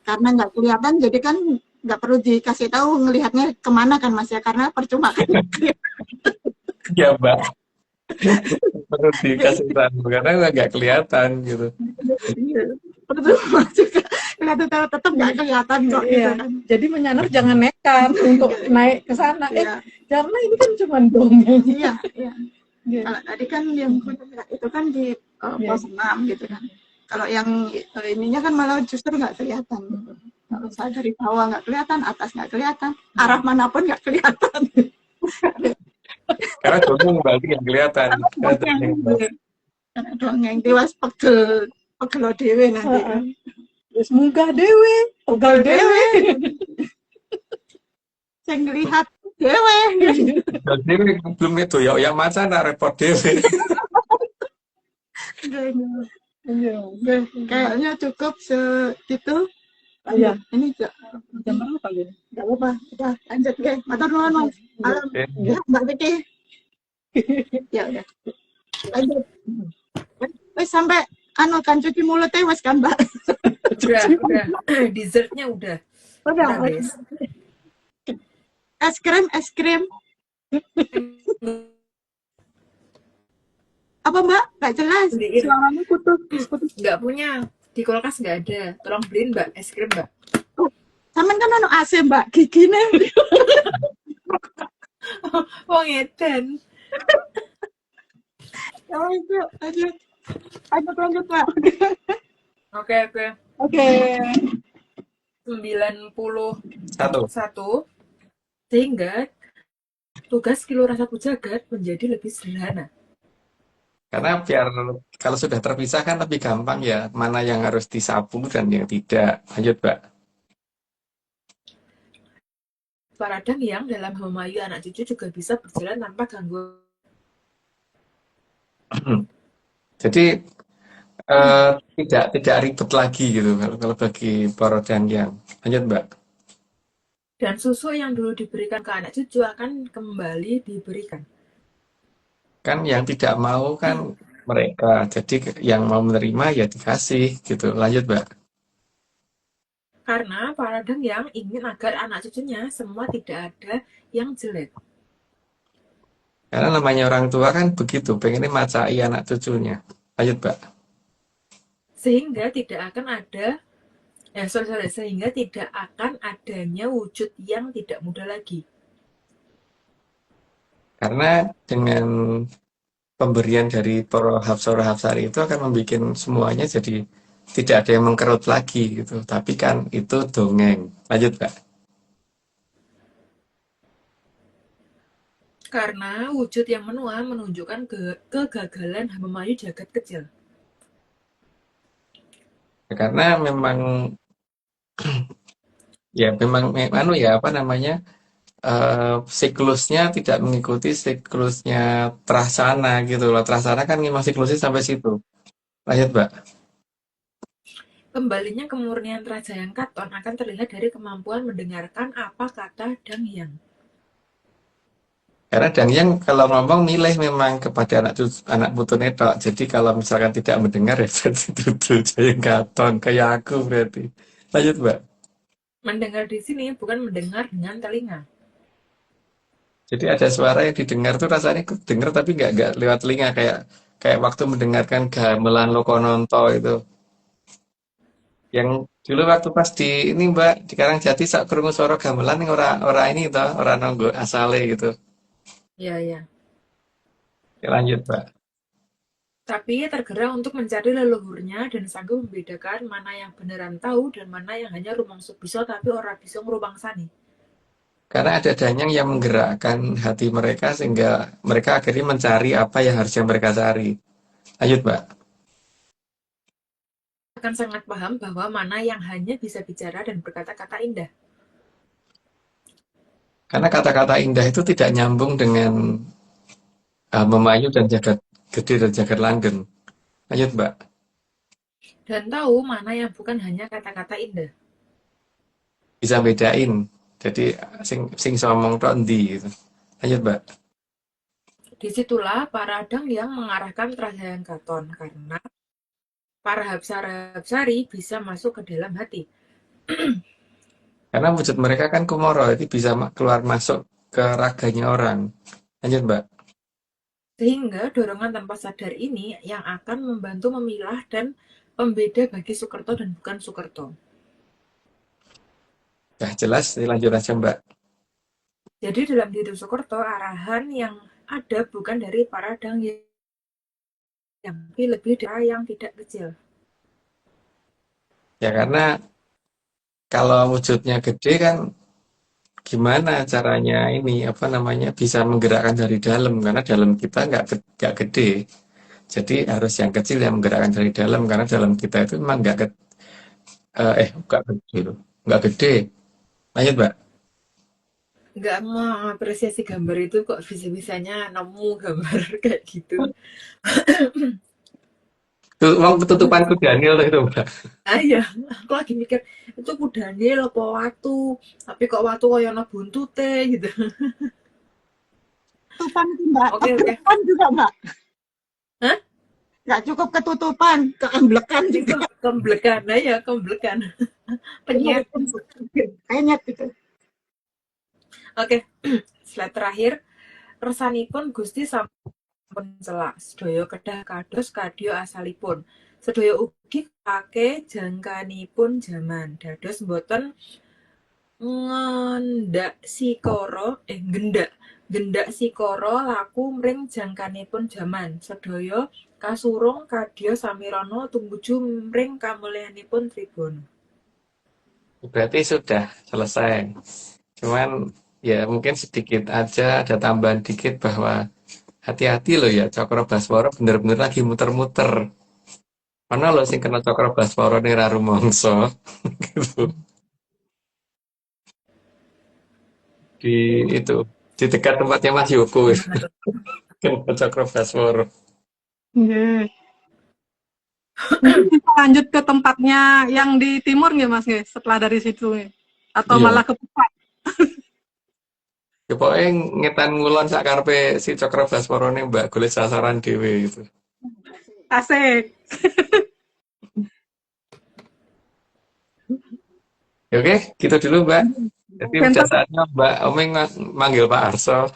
Karena nggak kelihatan jadi kan nggak perlu dikasih tahu ngelihatnya kemana kan Mas ya, karena percuma kan. Iya Mbak. Perlu dikasih tahu karena nggak kelihatan gitu. Percuma juga tetap nggak kelihatan kok gitu Iya. kan. Jadi menyanar jangan nekat untuk naik ke sana. Iya. Karena ini kan cuma dongeng. Iya, iya. Iya. Kalau tadi kan yang itu kan di pos 6 gitu kan. Kalau yang ininya kan malah justru nggak kelihatan. Gitu. Kalau saya dari bawah nggak kelihatan, atas nggak kelihatan, arah manapun nggak kelihatan. Karena gunung berarti yang kelihatan. Karena dongeng dewas pegel dewe nanti. Terus munggah dewe, pegal dewe. Saya ngelihat dewe. Jadi belum itu ya macan repot dewe. Iya. Kayaknya cukup segitu. Iya. Ini Jam berapa gitu? nggak apa-apa. Udah lanjut ke matur nuwun Mas. Alam. Oke. Ya, Mbak Vicky. Ya udah. Lanjut. Wes sampai kan cuci mulutnya wes kan Mbak. Udah. Dessertnya udah. Udah. Guys. Es krim. Apa Mbak? Nggak jelas. Beliin. Suaranya putus. Nggak punya. Di kulkas nggak ada. Tolong beliin Mbak es krim Mbak. Saman kan ono AC Mbak, gigine. Wong edan. Ya itu lanjut Mbak. Oke. Oke. 91. Satu. Sehingga tugas Kilurah Sapu Jagat menjadi lebih sederhana. Karena biar kalau sudah terpisah kan lebih gampang ya mana yang harus disapu dan yang tidak. Lanjut, Mbak. Para yang dalam memayu anak cucu juga bisa berjalan tanpa gangguan. Jadi tidak ribet lagi gitu kalau bagi para yang. Lanjut, Mbak. Dan susu yang dulu diberikan ke anak cucu akan kembali diberikan. Kan yang tidak mau kan mereka. Jadi yang mau menerima ya dikasih gitu. Lanjut, Mbak. Karena para yang ingin agar anak cucunya semua tidak ada yang jelek. Karena namanya orang tua kan begitu, pengennya macai anak cucunya. Lanjut, Mbak. Sehingga tidak akan ada sehingga tidak akan adanya wujud yang tidak mudah lagi. Karena dengan pemberian dari para hapsara hapsari itu akan membuat semuanya jadi tidak ada yang mengkerut lagi gitu. Tapi kan itu dongeng. Lanjut, Mbak. Karena wujud yang menua menunjukkan kegagalan memayu jagat kecil. Karena memang ya memang apa namanya siklusnya tidak mengikuti siklusnya Trasana gitu loh. Trasana kan memang siklusnya sampai situ. Lanjut, Mbak. Kembalinya kemurnian Trajayang Katon akan terlihat dari kemampuan mendengarkan apa kata Dangyang. Karena Dangyang kalau ngomong milih memang kepada anak putune tok. Jadi kalau misalkan tidak mendengar ya berarti itu Jayang Katon kayak aku berarti. Lanjut, Mbak. Mendengar di sini bukan mendengar dengan telinga. Jadi ada suara yang didengar tuh rasanya dengar tapi nggak lewat telinga kayak waktu mendengarkan gamelan Lokononto itu. Yang dulu waktu pas di ini Mbak di Karangjati sak krungu suara gamelan yang ora ini toh, ora nonggo asale gitu. Ya. Oke, lanjut, Mbak. Tapi tergerak untuk mencari leluhurnya dan sanggup membedakan mana yang beneran tahu dan mana yang hanya rumangsa bisa tapi ora bisa ngrumangsani. Karena ada danyang yang menggerakkan hati mereka sehingga mereka akhirnya mencari apa yang harusnya mereka cari. Lanjut, Mbak. Akan sangat paham bahwa mana yang hanya bisa bicara dan berkata-kata indah. Karena kata-kata indah itu tidak nyambung dengan memayu dan jagat gede dan jagat langgeng. Lanjut, Mbak. Dan tahu mana yang bukan hanya kata-kata indah. Bisa bedain. Jadi sing ngomong tok endi gitu. Lanjut, Mbak. Disitulah para yang mengarahkan Trajayang Katon karena para hapsara-hapsari bisa masuk ke dalam hati. Karena wujud mereka kan kumoro, jadi bisa keluar masuk ke raganya orang. Lanjut, Mbak. Sehingga dorongan tanpa sadar ini yang akan membantu memilah dan pembeda bagi Sukerto dan bukan Sukerto. Ya, jelas. Lanjut aja, Mbak. Jadi dalam diri Sukerto, arahan yang ada bukan dari para yang lebih dari yang tidak kecil. Ya, karena kalau wujudnya gede kan gimana caranya ini apa namanya bisa menggerakkan dari dalam karena dalam kita nggak gede. Jadi harus yang kecil yang menggerakkan dari dalam karena dalam kita itu memang nggak gede loh. Nggak gede. Lanjut, Mbak. nggak mau apresiasi gambar itu kok bisa-bisanya nemu gambar kayak gitu. Tuh, uang ketutupanku Daniel itu, Mbak. Ah iya, aku lagi mikir itu Daniel apa watu, tapi kok watu koyo ana buntute gitu. Tutupan itu Mbak, Oke oke. keblekan juga Mbak. Hah? Nggak cukup ketutupan, keemblekan juga. Kemblekan, nah ya kemblekan. Penyet. Penyet gitu. Oke, slide terakhir. Resanipun Gusti sampun celak, sedaya kedah kados kadya asalipun. Sedaya ugi kake jangkanipun jaman. Dados boten ngendak sikara gendak sikara laku mring jangkanipun jaman. Sedaya kasurung kadya samirana tumuju mring kamulyanipun Tribun. Berarti sudah selesai. Cuman ya mungkin sedikit aja ada tambahan dikit bahwa hati-hati loh ya, Cokro Baswara bener-bener lagi muter-muter. Mana lo sing kena Cokro Baswara ning ra rumangsa gitu. Di itu di dekat tempatnya Mas Yoko kena Cokro Baswara. Nggih. Mungkin kita lanjut ke tempatnya yang di timur nggih Mas nggih, setelah dari situ nggih. Atau Iya. malah ke pusat. Ya pokoknya ngetan ngulon sakarepe si Cokro Baswara nih Mbak golek sasaran dhewe gitu. Asik. Ya, oke, gitu dulu Mbak. Jadi udah Benten, saatnya Mbak Omeng manggil Pak Arso.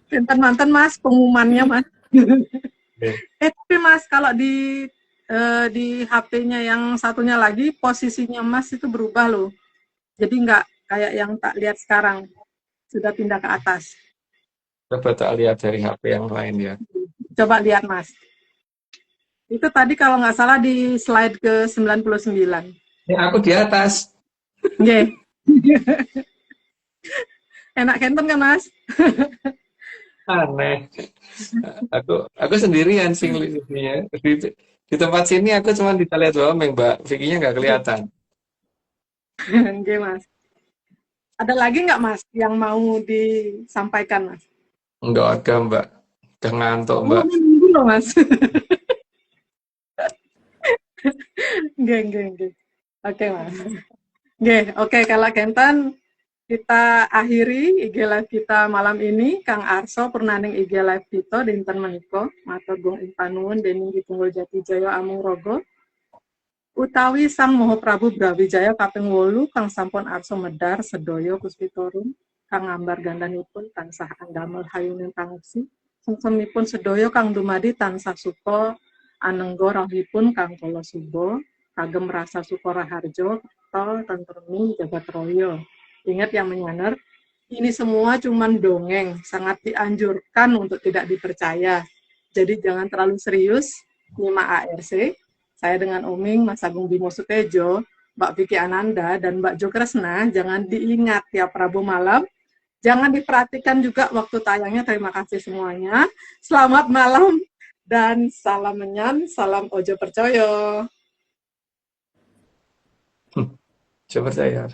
benten manten Mas pengumumannya Mas. Oke. Tapi Mas kalau di HP-nya yang satunya lagi posisinya Mas itu berubah loh. Jadi nggak kayak yang tak lihat sekarang. Sudah pindah ke atas. Coba tak lihat dari HP yang lain ya. Coba lihat Mas. Itu tadi kalau nggak salah di slide ke 99. Ya aku di atas. Nggih. Enak kenten kan Mas? Aneh. Aku sendirian sing lihatnya. Di tempat sini aku cuma bisa lihat Omeng Mbak. Vicky-nya nggak kelihatan. Nggih Mas. Ada lagi nggak Mas yang mau disampaikan Mas? Nggak ada Mbak. Udah ngantuk Oh, Mbak. ini nunggu loh Mas. Nggih. Oke Mas. Nggih, oke kalau kenten kita akhiri IG live kita malam ini. Kang Arso purnaning IG live kita dinten menika matur gung ing panuwun dening Tunggul Jatijaya Amung-Raga utawi Sang Maha Prabu Brawijaya kaping 8 kang sampun arsa medhar sedaya puspitorum kang ngambar gandanipun tansah andamel hayuning pangesi sumsemipun sedaya kang dumadi tansah suka anengga rahipun kang kala suba kagem rasa suka raharja tol tentremi jagat raya. Ingat yang menyaner, ini semua cuman dongeng, sangat dianjurkan untuk tidak dipercaya. Jadi jangan terlalu serius nyimak ARC. Saya dengan Oming, Mas Agung Bimo Sutejo, Mbak Vicky Ananda, dan Mbak Jo Kresna, jangan diingat tiap Rabu malam. Jangan diperhatikan juga waktu tayangnya. Terima kasih semuanya. Selamat malam dan salam menyan, salam ojo percaya. Coba saya.